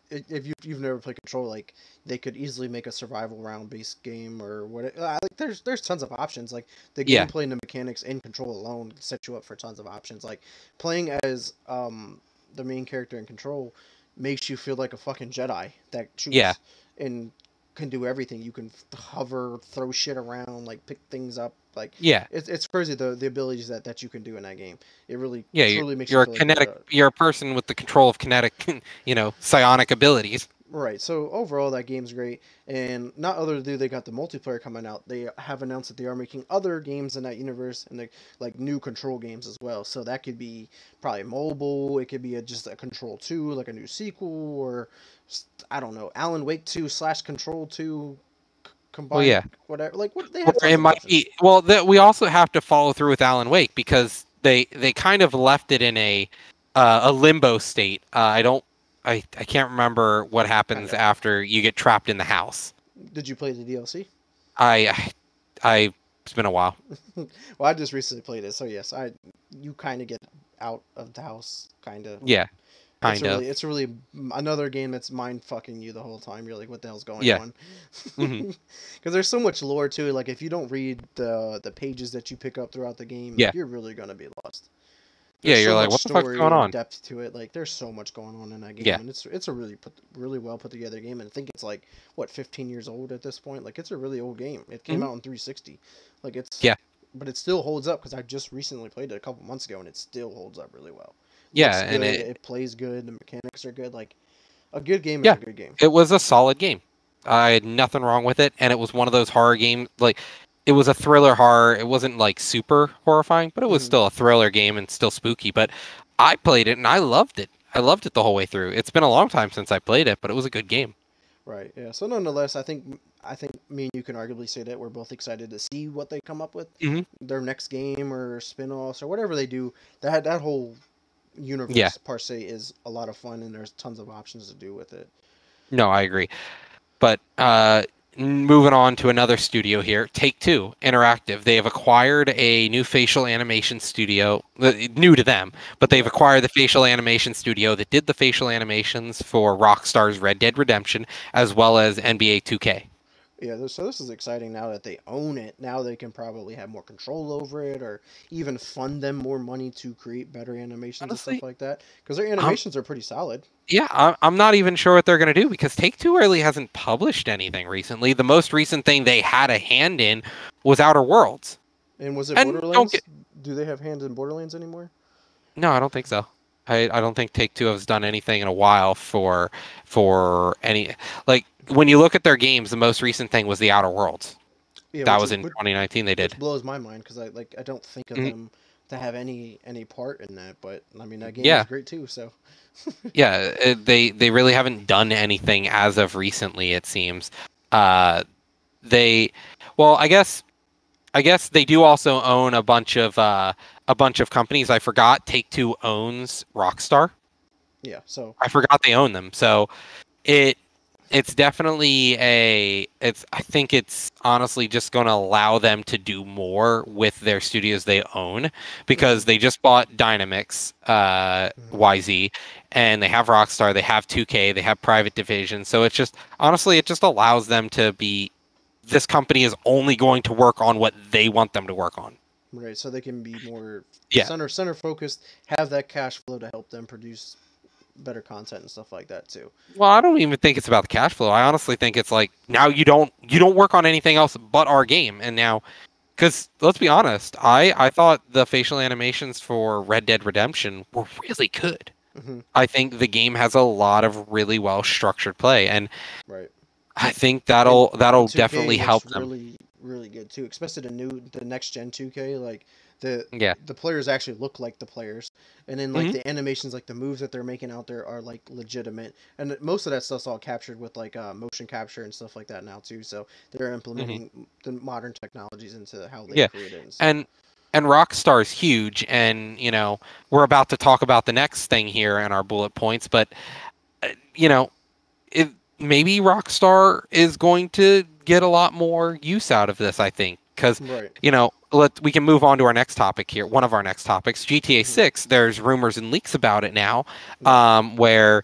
if you've never played Control, like they could easily make a survival round based game or what. Like there's tons of options. Like the Yeah, gameplay and the mechanics in Control alone set you up for tons of options. Like playing as the main character in Control makes you feel like a fucking Jedi that yeah, shoots and can do everything. You can hover, throw shit around, like pick things up. Like yeah, it's crazy the abilities that you can do in that game. It really yeah. truly makes you You're a feel like kinetic. you're You're a person with the control of kinetic, psionic abilities. right. So overall, that game's great, and not other do they got the multiplayer coming out. They have announced that they are making other games in that universe and like new Control games as well. So that could be probably mobile. It could be just a Control 2, like a new sequel, or I don't know, Alan Wake 2 slash Control 2 Well, combined, yeah. whatever. Like what they Or have tons it of might options. be. Well, we also have to follow through with Alan Wake because they kind of left it in a limbo state. I can't remember what I happens know. after you get trapped in the house. Did you play the DLC? I I it's been a while. Well, I just recently played it, so yes, I you kind of get out of the house, kind of. Yeah, kind of. It's really another game that's mind fucking you the whole time. You're like, what the hell's going Yeah. on? Hmm. Because there's so much lore to it. Like if you don't read the pages that you pick up throughout the game, Yeah. like you're really gonna be lost. Yeah, There's you're so like, much what the fuck's going story and on? depth to it. Like there's so much going on in that game, Yeah. and it's a really well put together game. And I think it's like what 15 years old at this point. Like it's a really old game. It came Hmm. out in 360. Like it's Yeah. but it still holds up because I just recently played it a couple months ago, and it still holds up really well. Yeah, Looks and good. it It plays good. The mechanics are good. Like a good game is yeah, a good game. it was a solid game. I had nothing wrong with it, and it was one of those horror games like it was a thriller horror. It wasn't like super horrifying, but it was Hmm. still a thriller game and still spooky. But I played it and I loved it. I loved it the whole way through. It's been a long time since I played it, but it was a good game. Right. Yeah. So nonetheless, I think me and you can arguably say that we're both excited to see what they come up with, Hmm. their next game or spin-offs or whatever they do. That whole Yeah, universe per se is a lot of fun, and there's tons of options to do with it. no, I agree. But moving on to another studio here, Take-Two Interactive. They have acquired a new facial animation studio, new to them, but they've Yeah. acquired the facial animation studio that did the facial animations for Rockstar's Red Dead Redemption as well as NBA 2K. Yeah, so this is exciting now that they own it. Now they can probably have more control over it or even fund them more money to create better animations and stuff Honestly, like that. Because their I'm animations are pretty solid. yeah, I'm not even sure what they're going to do because Take-Two really hasn't published anything recently. The most recent thing they had a hand in was Outer Worlds. And was it And don't get Borderlands? Do they have hands in Borderlands anymore? No, I don't think so. I don't think Take-Two has done anything in a while for any like when you look at their games, the most recent thing was the Outer Worlds. Yeah, That was in 2019 they which did. blows my mind because I don't think of Mhm. them to have any part in that. But I mean that game is Yeah. great too. So Yeah, they really haven't done anything as of recently it seems. Uh they well, I guess they do also own a bunch of companies. I forgot Take-Two owns Rockstar. yeah, so I forgot they own them. So it it's definitely I think it's honestly just going to allow them to do more with their studios they own hmm because they just bought Dynamix hmm YZ and they have Rockstar, they have 2K, they have Private Division. So it's just honestly it just allows them to be this company is only going to work on what they want them to work on. right, so they can be more Yeah. center focused, have that cash flow to help them produce better content and stuff like that too. Well, I don't even think it's about the cash flow. I honestly think it's like now you don't work on anything else but our game, and now because let's be honest, I thought the facial animations for Red Dead Redemption were really good. Hmm. I think the game has a lot of really well structured play, and Right. I think and that'll 2K definitely help looks them. really good too, especially the next gen 2K. Like the Yeah. the players actually look like the players, and then like Hmm. the animations, like the moves that they're making out there are like legitimate, and most of that stuff's all captured with like motion capture and stuff like that now too. So they're Hmm. implementing the modern technologies into how they Yeah, create it and stuff. and Rockstar is huge, and we're about to talk about the next thing here in our bullet points, but you know it, maybe Rockstar is going to get a lot more use out of this, I think, because Right. we can move on to our next topic here. One of our next topics, GTA Hmm. 6. There's rumors and leaks about it now, Yeah. where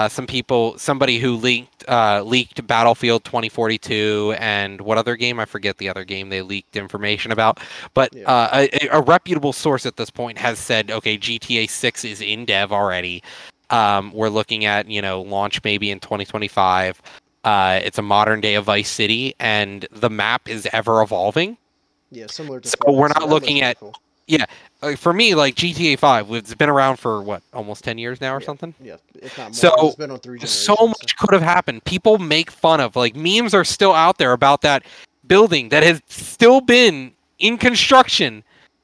somebody who leaked Battlefield 2042 and what other game? I forget the other game they leaked information about. But Yeah. a reputable source at this point has said, okay, GTA 6 is in dev already. We're looking at launch maybe in 2025. It's a modern day of Vice City, and the map is ever evolving. Yeah. Similar to So we're Fortnite. So not that looks looking pretty at cool. yeah. For me, like GTA 5, it's been around for what, almost 10 years now or Yeah. something. Yeah. If not more, because it's So been on three so generations. So. much could have happened. People make fun of, like, memes are still out there about that building that has still been in construction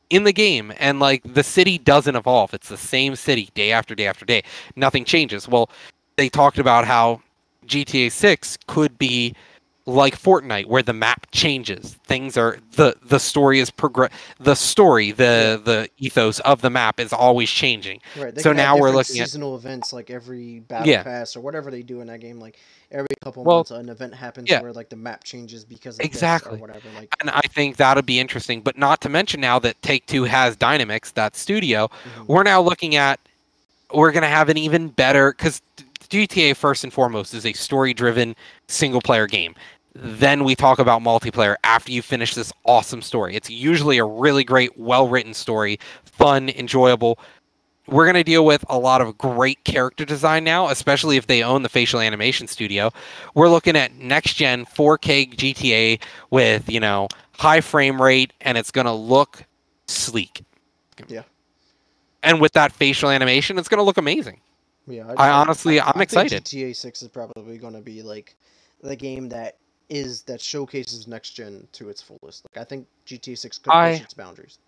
in the game, and like the city doesn't evolve. It's the same city day after day after day. Nothing changes. Well, they talked about how GTA 6 could be like Fortnite, where the map changes. Things are the story is the story, Yeah. the ethos of the map is always changing. Right. They So could have now we're different looking at seasonal events, like every battle yeah. pass or whatever they do in that game. Like every couple Well, months, an event happens yeah, where like the map changes because of this or exactly. whatever. Like. And I think that'll be interesting. But not to mention now that Take-Two has Dynamix, that studio, Hmm. we're now looking at we're going to have an even better, because GTA first and foremost is a story-driven single-player game. Then we talk about multiplayer after you finish this awesome story. It's usually a really great, well-written story, fun, enjoyable. We're going to deal with a lot of great character design now, especially if they own the facial animation studio. We're looking at next-gen 4K GTA with, high frame rate, and it's going to look sleek. Yeah. And with that facial animation, it's going to look amazing. Yeah. I'm I think excited. GTA 6 is probably going to be like the game that showcases next gen to its fullest. Like I think GTA 6 could push I its boundaries.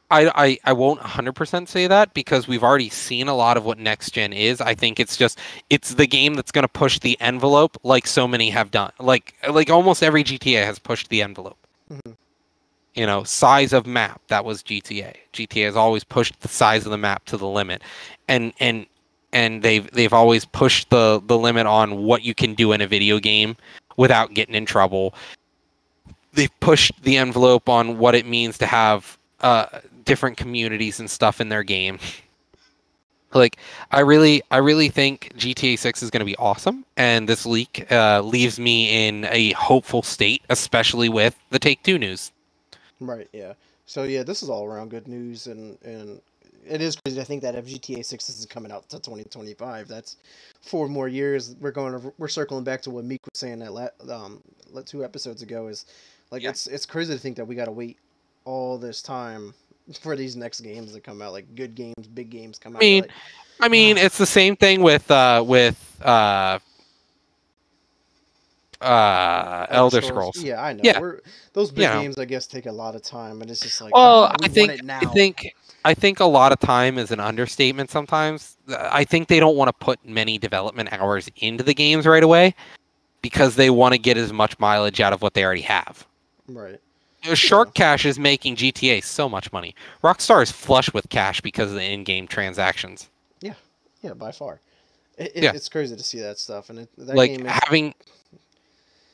I won't 100% say that because we've already seen a lot of what next gen is. I think it's the game that's going to push the envelope like so many have done. Like almost every GTA has pushed the envelope. Hmm. Size of map, that was GTA. GTA has always pushed the size of the map to the limit. And they've always pushed the limit on what you can do in a video game without getting in trouble. They've pushed the envelope on what it means to have different communities and stuff in their game. Like, I really think GTA 6 is going to be awesome, and this leak leaves me in a hopeful state, especially with the Take-Two news. Right. Yeah. So yeah, this is all around good news, and it is crazy to think that if GTA 6 isn't coming out to 2025, that's 4 more years. We're circling back to what Meek was saying that 2 episodes ago is like Yeah. it's crazy to think that we got to wait all this time for these next games to come out. Like good games, big games come I out. You're mean, like, I mean, it's the same thing with Elder Elder Scrolls. Scrolls. Yeah, I know. Yeah, We're those you big know. games. I guess take a lot of time, and it's just like, Well, we want it I now. think I think a lot of time is an understatement sometimes. I think they don't want to put many development hours into the games right away because they want to get as much mileage out of what they already have. Right. Yeah. Shark Cash is making GTA so much money. Rockstar is flush with cash because of the in-game transactions. Yeah. Yeah. By far. Yeah, It's crazy to see that stuff, and like having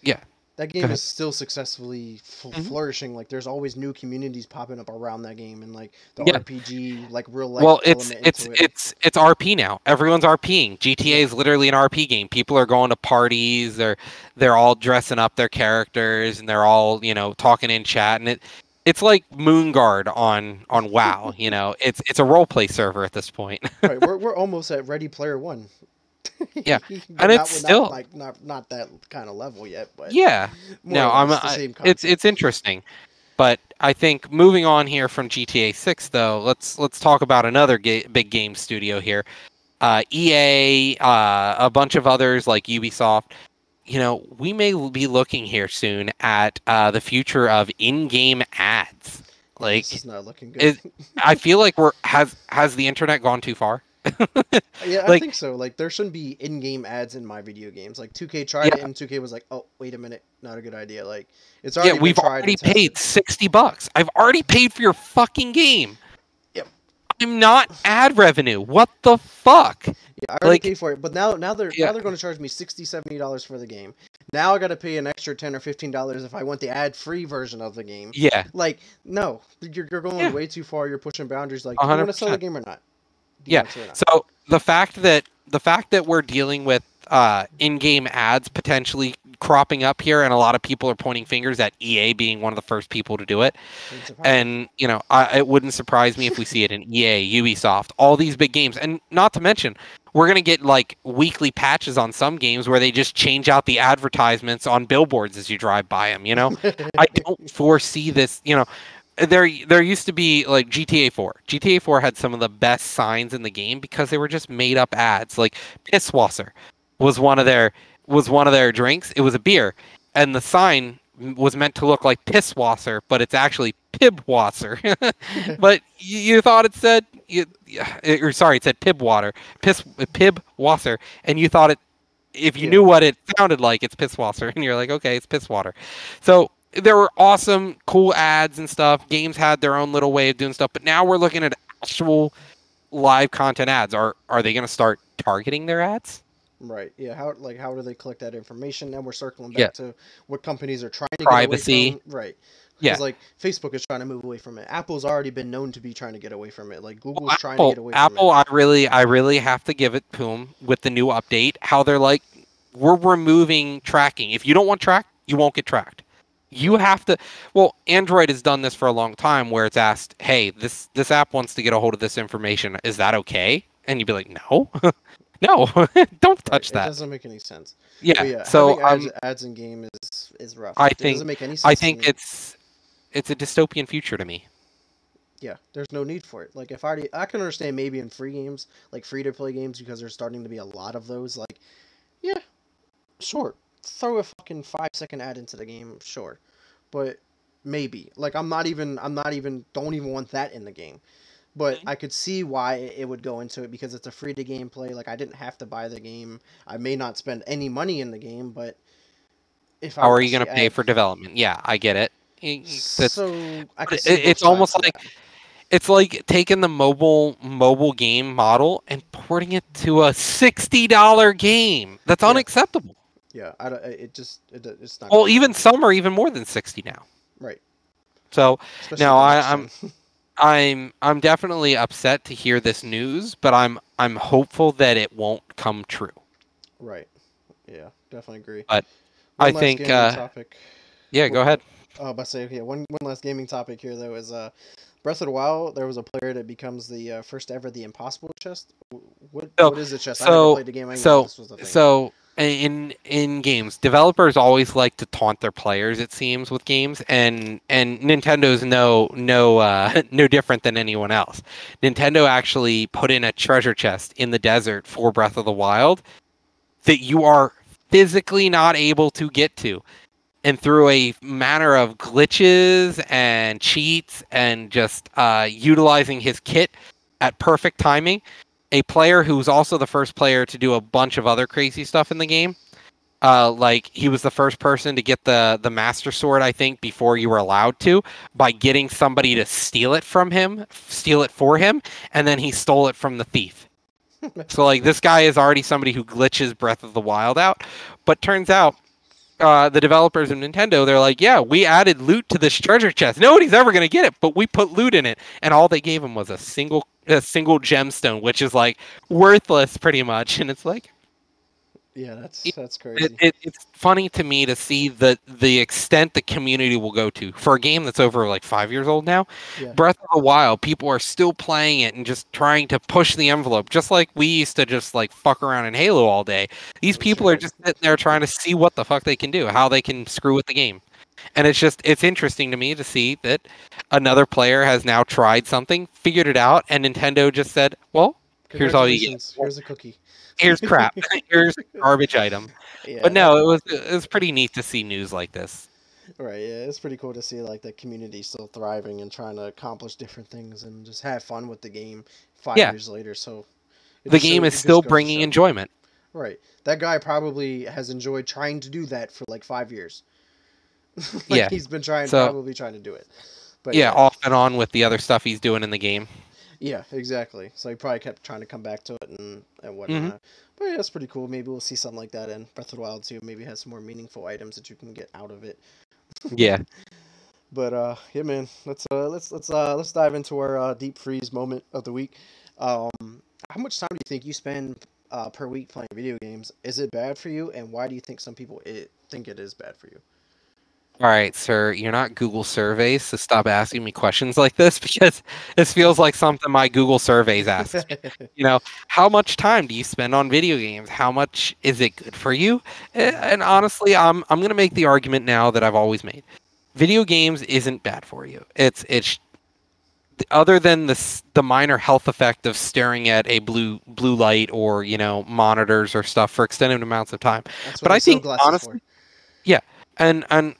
yeah. that Go game ahead. is still successfully Mhm. flourishing. Like there's always new communities popping up around that game, and like the Yeah. RPG, like real life Well, it's element it's into it. it's it's RP now. Everyone's RPing. GTA Yeah. is literally an RP game. People are going to parties. They're all dressing up their characters and they're all talking in chat. And it's like Moonguard on WoW. It's a role play server at this point. Right. We're almost at Ready Player One. Yeah, But and it's not not still like not that kind of level yet, but yeah. more No, or less the same it's concept. interesting. But I think moving on here from GTA 6 though, let's talk about another big game studio here. EA, a bunch of others like Ubisoft. We may be looking here soon at the future of in-game ads. Yeah, this Like, is not looking good. it, I feel like has the internet gone too far? Yeah, I Like, think so. Like there shouldn't be in-game ads in my video games. Like 2K tried it yeah, and 2K was like, "Oh, wait a minute, not a good idea." Like it's yeah, already been we've tried already and tested. paid $60. I've already paid for your fucking game. Yep. I'm not ad revenue. What the fuck? Yeah, I already Like, paid for it, but now they're yeah, going to charge me $60-$70 for the game. Now I got to pay an extra $10 or $15 if I want the ad-free version of the game. yeah, Like, no, you're going yeah, way too far. You're pushing boundaries. Like, do you want to sell the 100%. game or not? Do you Yeah. want to or not? So the fact that we're dealing with in-game ads potentially cropping up here, and a lot of people are pointing fingers at EA being one of the first people to do it. Wouldn't surprise me. And it wouldn't surprise me if we see it in EA, Ubisoft, all these big games, and not to mention we're gonna get like weekly patches on some games where they just change out the advertisements on billboards as you drive by them. I don't foresee this. There used to be like GTA 4. GTA 4 had some of the best signs in the game because they were just made up ads. Like Pisswasser was one of their drinks. It was a beer, and the sign was meant to look like Pisswasser, but it's actually Pibwasser. But you thought it said or sorry, it said Pibwater, Pibwasser, and you thought it if you Yeah. knew what it sounded like, it's Pisswasser, and you're like, okay, it's Pisswater. So there were awesome, cool ads and stuff. Games had their own little way of doing stuff, but now we're looking at actual live content ads. Are they going to start targeting their ads? Right. Yeah. How do they collect that information? And we're circling Yeah, back to what companies are trying to get away privacy. from. Right. Yeah. Because like Facebook is trying to move away from it. Apple's already been known to be trying to get away from it. Like Google's Well, trying to get away from it. Apple, I really have to give it to them with the new update. How they're like, we're removing tracking. If you don't want tracked, you won't get tracked. You have to. Well, Android has done this for a long time, where it's asked, "Hey, this app wants to get a hold of this information. Is that okay?" And you'd be like, "No, no, don't Right. touch It that." doesn't make any sense. But Yeah. yeah, So having ads in game is rough. I It think doesn't make any I sense to think me. it's a dystopian future to me. Yeah, there's no need for it. Like if I can understand maybe in free games, like free to play games, because there's starting to be a lot of those. Like, yeah, sure, throw a fucking 5 second ad into the game, sure, but maybe like I'm not even don't even want that in the game. But Mhm. I could see why it would go into it because it's a free to game play. Like I didn't have to buy the game. I may not spend any money in the game, but if I How are want you to going see to pay ad, for development? Yeah, I get it. That's so I but could see both it's sides almost to like that. it's like taking the mobile game model and porting it to a $60 game. That's Yeah, unacceptable. yeah. I don't, it just it's not gonna Well, even happen. some are even more than 60 now. Right, So especially now the I, next I'm gen. I'm definitely upset to hear this news, but I'm hopeful that it won't come true. Right. Yeah, definitely agree. But I One last think gaming topic. yeah, go ahead. But say okay. One last gaming topic here though is Breath of the Wild. There was a player that becomes the first ever the Impossible chest. So What is the chest? I never so played the game. I didn't know so this was the thing. so in games, developers always like to taunt their players. It seems with games, and Nintendo's no different than anyone else. Nintendo actually put in a treasure chest in the desert for Breath of the Wild that you are physically not able to get to. And through a manner of glitches and cheats and just utilizing his kit at perfect timing, a player who's also the first player to do a bunch of other crazy stuff in the game. Like he was the first person to get the Master Sword, I think, before you were allowed to, by getting somebody to steal it for him, and then he stole it from the thief. So like this guy is already somebody who glitches Breath of the Wild out, but turns out the developers of Nintendo, they're like, yeah, we added loot to this treasure chest. Nobody's ever gonna get it, but we put loot in it, and all they gave him was a single gemstone, which is like worthless pretty much. And it's like Yeah, it, that's crazy. it's funny to me to see the extent the community will go to for a game that's over like 5 years old now. Yeah, Breath of the Wild, people are still playing it and just trying to push the envelope, just like we used to just like fuck around in Halo all day. These that's people are right. just sitting there trying to see what the fuck they can do, how they can screw with the game. And it's interesting to me to see that another player has now tried something, figured it out, and Nintendo just said, well, here's all you get. Congratulations. Here's a cookie. Here's crap. Here's garbage item. But Yeah, no, it was pretty neat to see news like this. right. Yeah, it's pretty cool to see like the community still thriving and trying to accomplish different things and just have fun with the game five Yeah, years later. So the game is it still just goes to bringing show. enjoyment. Right. That guy probably has enjoyed trying to do that for like 5 years. Like Yeah. he's been So probably trying to do it. But yeah, yeah, off and on with the other stuff he's doing in the game. Yeah, exactly. So he probably kept trying to come back to it and Hmm. whatnot. But yeah, that's pretty cool. Maybe we'll see something like that in Breath of the Wild too. Maybe it has some more meaningful items that you can get out of it. Yeah. But yeah, man. Let's dive into our deep freeze moment of the week. How much time do you think you spend per week playing video games? Is it bad for you, and why do you think some people think it is bad for you? All right, sir, you're not Google surveys, so stop asking me questions like this because this feels like something my Google surveys asks me. You know, how much time do you spend on video games? How much is it good for you? Mhm. And honestly, I'm going to make the argument now that I've always made. Video games isn't bad for you. It's other than the minor health effect of staring at a blue light or, monitors or stuff for extended amounts of time. That's what But they I sell think glasses for. honestly, yeah, and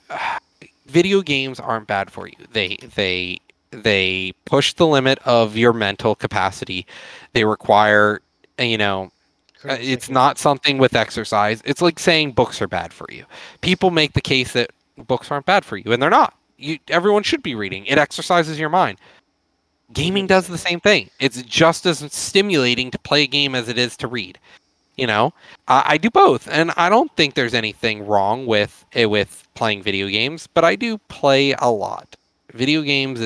video games aren't bad for you. They push the limit of your mental capacity. They require, you know, Critical it's thinking. not something with exercise. It's like saying books are bad for you. People make the case that books aren't bad for you, and they're not. Everyone should be reading. It exercises your mind. We've Gaming never does said the that. same thing. It's just as stimulating to play a game as it is to read. You know, I do both, and I don't think there's anything wrong with playing video games, but I do play a lot. Video games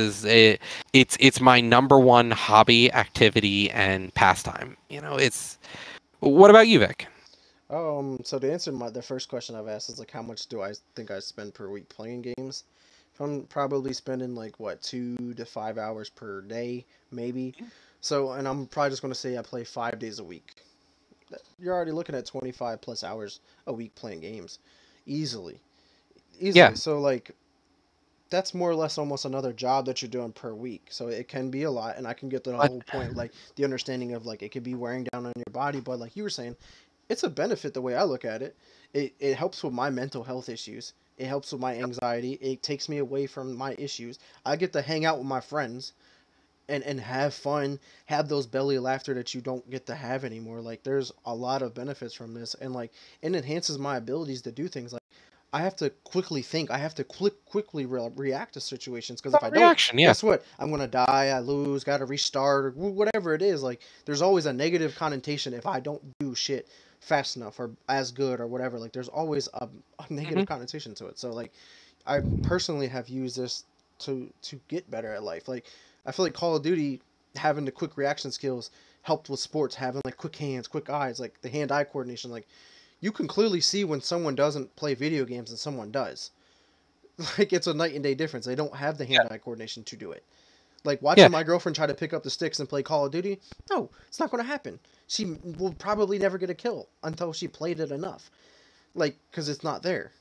it's my number one hobby, activity, and pastime. It's what about you, Vic? So to answer the first question I've asked is like, how much do I think I spend per week playing games? I'm probably spending like what 2 to 5 hours per day, maybe. So, and I'm probably just gonna say I play 5 days a week. You're already looking at 25 plus hours a week playing games, easily, Yeah, easily. So like that's more or less almost another job that you're doing per week. So it can be a lot, and I can get to the but whole point, like the understanding of like it could be wearing down on your body, but like you were saying, it's a benefit the way I look at it. It helps with my mental health issues. It helps with my anxiety. It takes me away from my issues. I get to hang out with my friends and have fun, have those belly laughter that you don't get to have anymore. Like there's a lot of benefits from this, and like it enhances my abilities to do things. Like I have to quickly think. I have to quickly react to situations because if I don't, reaction, yeah. guess what? I'm gonna die. I lose. Got to restart or whatever it is. Like there's always a negative connotation if I don't do shit fast enough or as good or whatever. Like there's always a Hmm. negative connotation to it. So like I personally have used this to get better at life. Like I feel like Call of Duty having the quick reaction skills helped with sports, having like quick hands, quick eyes, like the hand-eye coordination. Like you can clearly see when someone doesn't play video games and someone does. Like it's a night and day difference. They don't have the Yeah, hand-eye coordination to do it. Like yeah. watching my girlfriend try to pick up the sticks and play Call of Duty, no, it's not going to happen. She will probably never get a kill until she played it enough. Like because it's not there.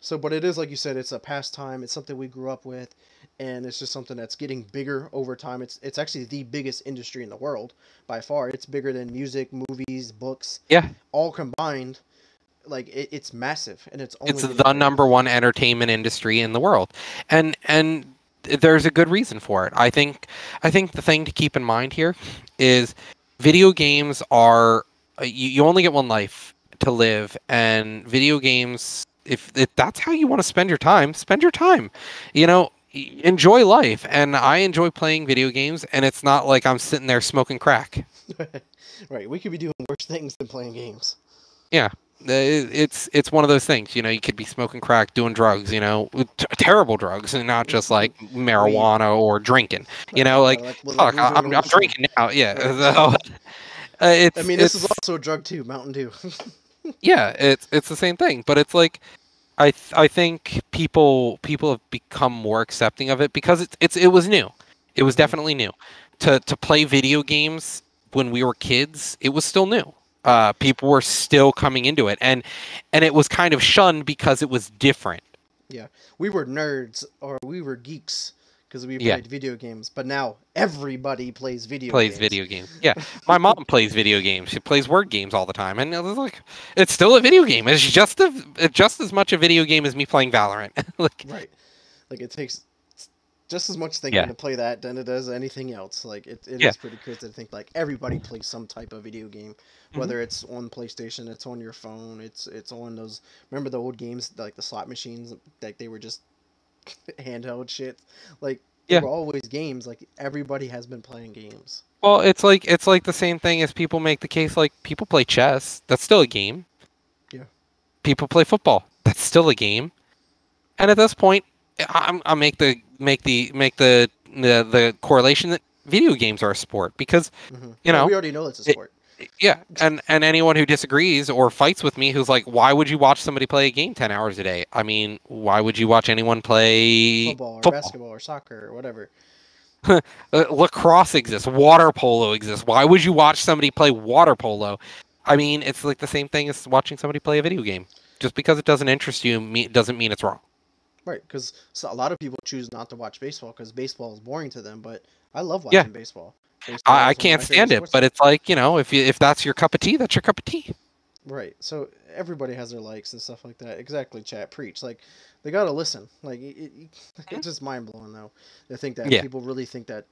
So, but it is like you said, it's a pastime. It's something we grew up with, and it's just something that's getting bigger over time. It's actually the biggest industry in the world by far. It's bigger than music, movies, books, Yeah. all combined. Like it's massive, and it's It's only getting the bigger. number one entertainment industry in the world, and there's a good reason for it. I think the thing to keep in mind here is video games are you only get one life to live, and video games, if that's how you want to spend your time. Enjoy life, and I enjoy playing video games, and it's not like I'm sitting there smoking crack. Right, we could be doing worse things than playing games. Yeah. It's one of those things, you could be smoking crack, doing drugs, terrible drugs, and not just like Weed. marijuana or drinking. Right, Like like fuck, we were doing I'm over the summer. drinking now. Yeah, Right. so, I mean, this is it's also a drug too, Mountain Dew. yeah, it's the same thing, but it's like I think people have become more accepting of it because it was new. It was Hmm. definitely new. To play video games when we were kids, it was still new. Right. People were still coming into it, and it was kind of shunned because it was different. Yeah, we were nerds or we were geeks because we Yeah, played video games. But now everybody plays video plays games. video games. Yeah, my mom plays video games. She plays word games all the time, and it was like it's still a video game. It's just as much a video game as me playing Valorant. Like, Right. Like it takes just as much thinking yeah, to play that than it does anything else. Like it yeah. is pretty crazy to think like everybody plays some type of video game, Hmm. whether it's on PlayStation, it's on your phone, it's on those. Remember the old games like the slot machines, like they were just handheld shit. Like they Yeah. were always games. Like everybody has been playing games. Well, it's like the same thing as people make the case like people play chess. That's still a game. Yeah. People play football. That's still a game. And at this point, I make the correlation that video games are a sport because, you Yeah, know, we already know it's a it, sport. yeah, and anyone who disagrees or fights with me who's like, why would you watch somebody play a game 10 hours a day? I mean, why would you watch anyone play Football or football? basketball or soccer or whatever. Lacrosse exists, water polo exists. Why would you watch somebody play water polo? I mean, it's like the same thing as watching somebody play a video game. Just because it doesn't interest you doesn't mean it's wrong. Right, because a lot of people choose not to watch baseball because baseball is boring to them. But I love Yeah, watching baseball. Baseball I is one of can't my favorite stand it, sports but to it's like, if that's your cup of tea, that's your cup of tea. Right. So everybody has their likes and stuff like that. Exactly, chat. Preach. Like they gotta listen. Like Mhm. it's just mind blowing though. They think that Yeah, people really think that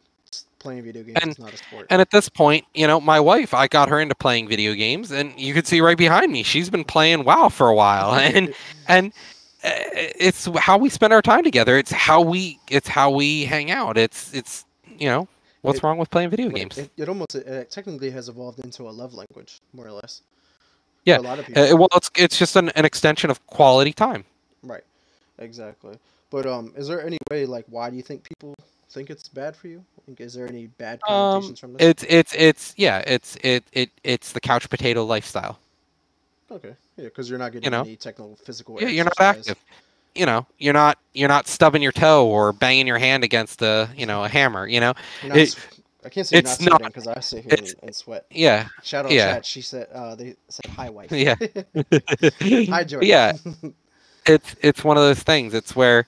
playing video games and is not a sport. and at this point, my wife, I got her into playing video games, and you could see right behind me, she's been playing WoW for a while, and it's how we spend our time together. It's how we hang out. What's it wrong with playing video right. games? It almost it technically has evolved into a love language, more or less, for Yeah, a lot of people. well, it's just an extension of quality time. Right. Exactly. But is there any way like why do you think people think it's bad for you? Like, is there any bad connotations from this? It's yeah, it's the couch potato lifestyle. Okay. Yeah, because you're not You getting know, any technical physical yeah, you're not exercise. active. You're not stubbing your toe or banging your hand against a hammer. You're not. It I can't say you're it's not not. sweating because I sit here It's and sweat. yeah, Shout out yeah, chat. She said they said hi wife. yeah, Hi Jordan. yeah. It's one of those things. It's where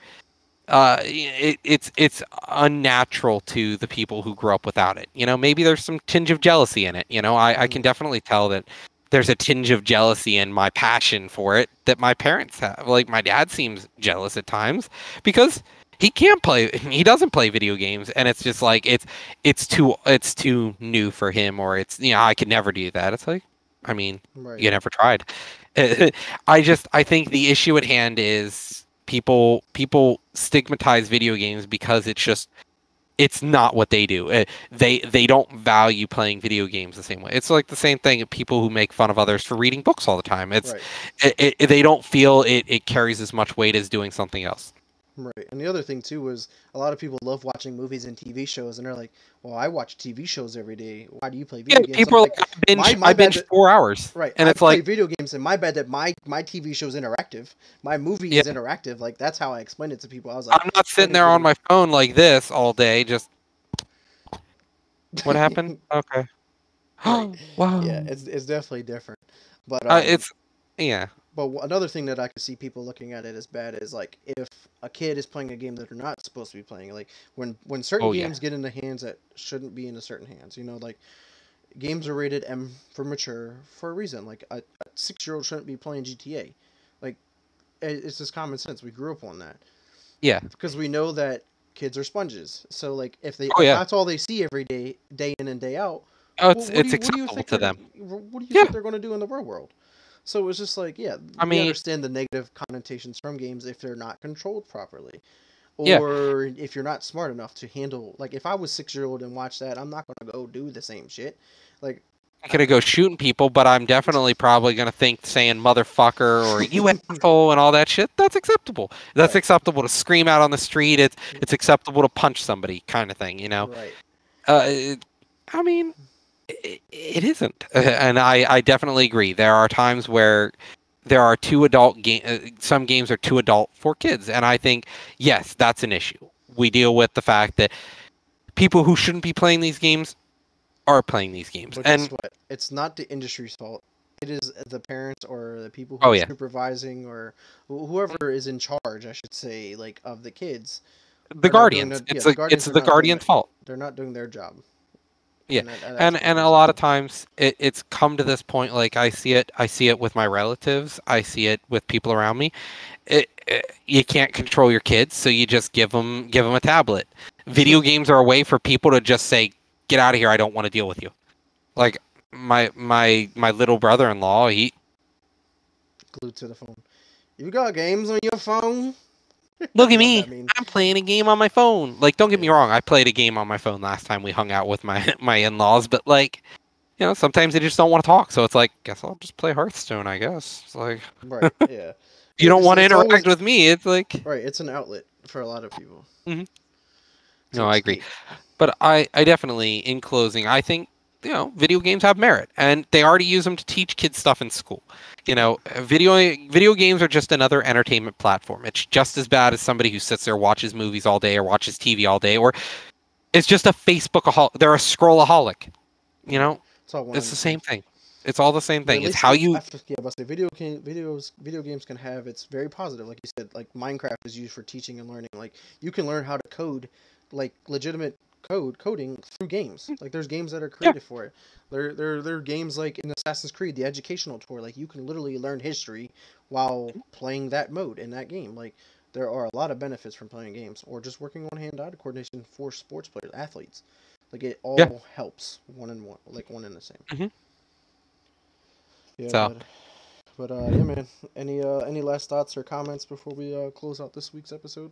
it's unnatural to the people who grew up without it. Maybe there's some tinge of jealousy in it. I Mhm. can definitely tell that there's a tinge of jealousy in my passion for it that my parents have. Like my dad seems jealous at times because he doesn't play video games, and it's just like it's too new for him, or I could never do that. It's like, I mean, Right. you never tried. I think the issue at hand is people stigmatize video games because it's not what they do. They don't value playing video games the same way. It's like the same thing of people who make fun of others for reading books all the time. Right. They don't feel it carries as much weight as doing something else. Right. And the other thing too is a lot of people love watching movies and TV shows, and they're like, "Well, I watch TV shows every day. Why do you play Yeah, video games?" I'm people are like, like, I my bad. binge 4 hours, Right. and I it's play like, video games, and my bad that my TV show's interactive. My movie yeah, is interactive. Like that's how I explained it to people. I was like, I'm not playing sitting a there on video. my phone like this all day. Just what happened? Okay. Right. Yeah. Wow. It's definitely different. But It's yeah. another thing that I could see people looking at it as bad is like if a kid is playing a game that they're not supposed to be playing. Like when certain Oh yeah. games get into hands that shouldn't be into certain hands. Like games are rated M for mature for a reason. Like a 6-year-old shouldn't be playing GTA. Like it's just common sense. We grew up on that Yeah. because we know that kids are sponges. So like Oh if yeah. that's all they see every day, day in and day out, Oh, well, it's what do you acceptable think to they're them. what do you think Yeah. they're going to do in the real world? So it's just like, yeah, I we mean, understand the negative connotations from games if they're not controlled properly, yeah. or if you're not smart enough to handle. Like if I was 6 year old and watch that, I'm not going to go do the same shit. Like, I'm gonna go shooting people, but I'm definitely probably gonna think saying motherfucker or you asshole and all that shit. That's acceptable. That's right, acceptable to scream out on the street. It's acceptable to punch somebody, kind of thing. right, Uh, it- I mean, it isn't, and I definitely agree. There are times where there are too adult game. Some games are too adult for kids, and I think yes, that's an issue. We deal with the fact that people who shouldn't be playing these games are playing these games, but guess and what? It's not the industry's fault. It is the parents or the people who oh are yeah, supervising or whoever is in charge, I should say, like of the kids the are not doing guardians. their It's the a, guardians it's are the not doing guardian's fault. their job, Yeah, and that's and what it a comes down lot of to. times it's come to this point. Like I see it with my relatives. I see it with people around me. You can't control your kids, so you just give them a tablet. Video games are a way for people to just say, "Get out of here! I don't want to deal with you." Like my little brother-in-law, he Glued to the phone. You got games on your phone? Look I at love me. that meme. I'm playing a game on my phone. Like, don't get me Yeah. wrong. I played a game on my phone last time we hung out with my my in-laws, but like, sometimes they just don't want to talk. So it's like, guess I'll just play Hearthstone, I guess. It's like, Right. Yeah. you Yeah. don't Because want to it's always interact with me. It's like, right. It's an outlet for a lot of people mhm. to No, I agree. escape. But I definitely, in closing, I think, video games have merit, and they already use them to teach kids stuff in school. Video games are just another entertainment platform. It's just as bad as somebody who sits there, watches movies all day, or watches TV all day, or it's just a Facebookaholic. They're a scrollaholic. You Right. know, It's all one it's and the the same. same thing. It's all the same But at thing. It's least how you. yeah, but the video games can have it's very positive. Like you said, like Minecraft is used for teaching and learning. Like you can learn how to code, like legitimate coding through games. Like there's games that are Yeah. created for it. There are games like in Assassin's Creed, the educational tour. Like you can literally learn history while playing that mode in that game. Like there are a lot of benefits from playing games or just working on hand-eye coordination for sports players, athletes. Like it Yeah. all helps one and one, like one and the same. Hmm. Yeah, So. but yeah, man. Any last thoughts or comments before we close out this week's episode?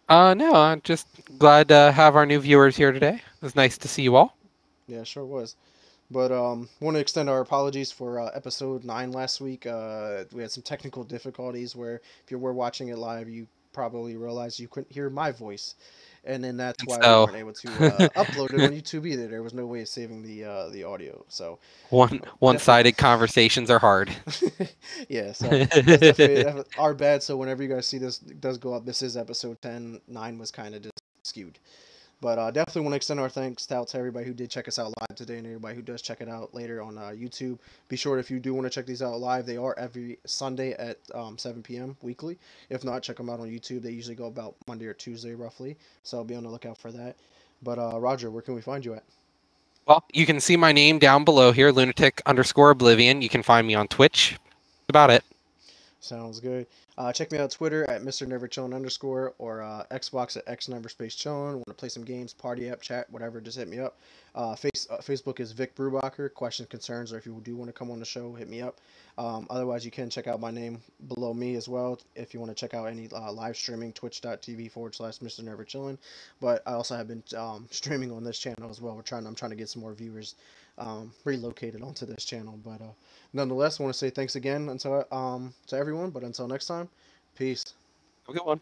No, I'm just glad to have our new viewers here today. It was nice to see you all. Yeah, sure was. But want to extend our apologies for episode 9 last week. We had some technical difficulties where if you were watching it live, you probably realized you couldn't hear my voice, and then that's And why we so, weren't able to upload it on YouTube either. There was no way of saving the audio. So definitely, one-sided conversations are hard. yeah. So that's definitely our bad. So whenever you guys see this it does go up, this is episode 10. 9 was kind of just skewed. But definitely want to extend our thanks out to everybody who did check us out live today and everybody who does check it out later on YouTube. Be sure if you do want to check these out live, they are every Sunday at 7 p.m. weekly. If not, check them out on YouTube. They usually go about Monday or Tuesday roughly. So be on the lookout for that. But Roger, where can we find you at? Well, you can see my name down below here, lunatic_oblivion. You can find me on Twitch. That's about it. Sounds good. Check me out on Twitter at Mr. Never Chillin underscore or Xbox at X number space chillin. Want to play some games, party up, chat, whatever, just hit me up. Facebook is Vic Brubacher. Questions, concerns, or if you do want to come on the show, hit me up. Otherwise, you can check out my name below me as well if you want to check out any live streaming, twitch.tv/ Mr. Never Chillin. But I also have been streaming on this channel as well. I'm trying to get some more viewers relocated onto this channel. But nonetheless, I want to say thanks again until to everyone. But until next time, peace. Have a good one.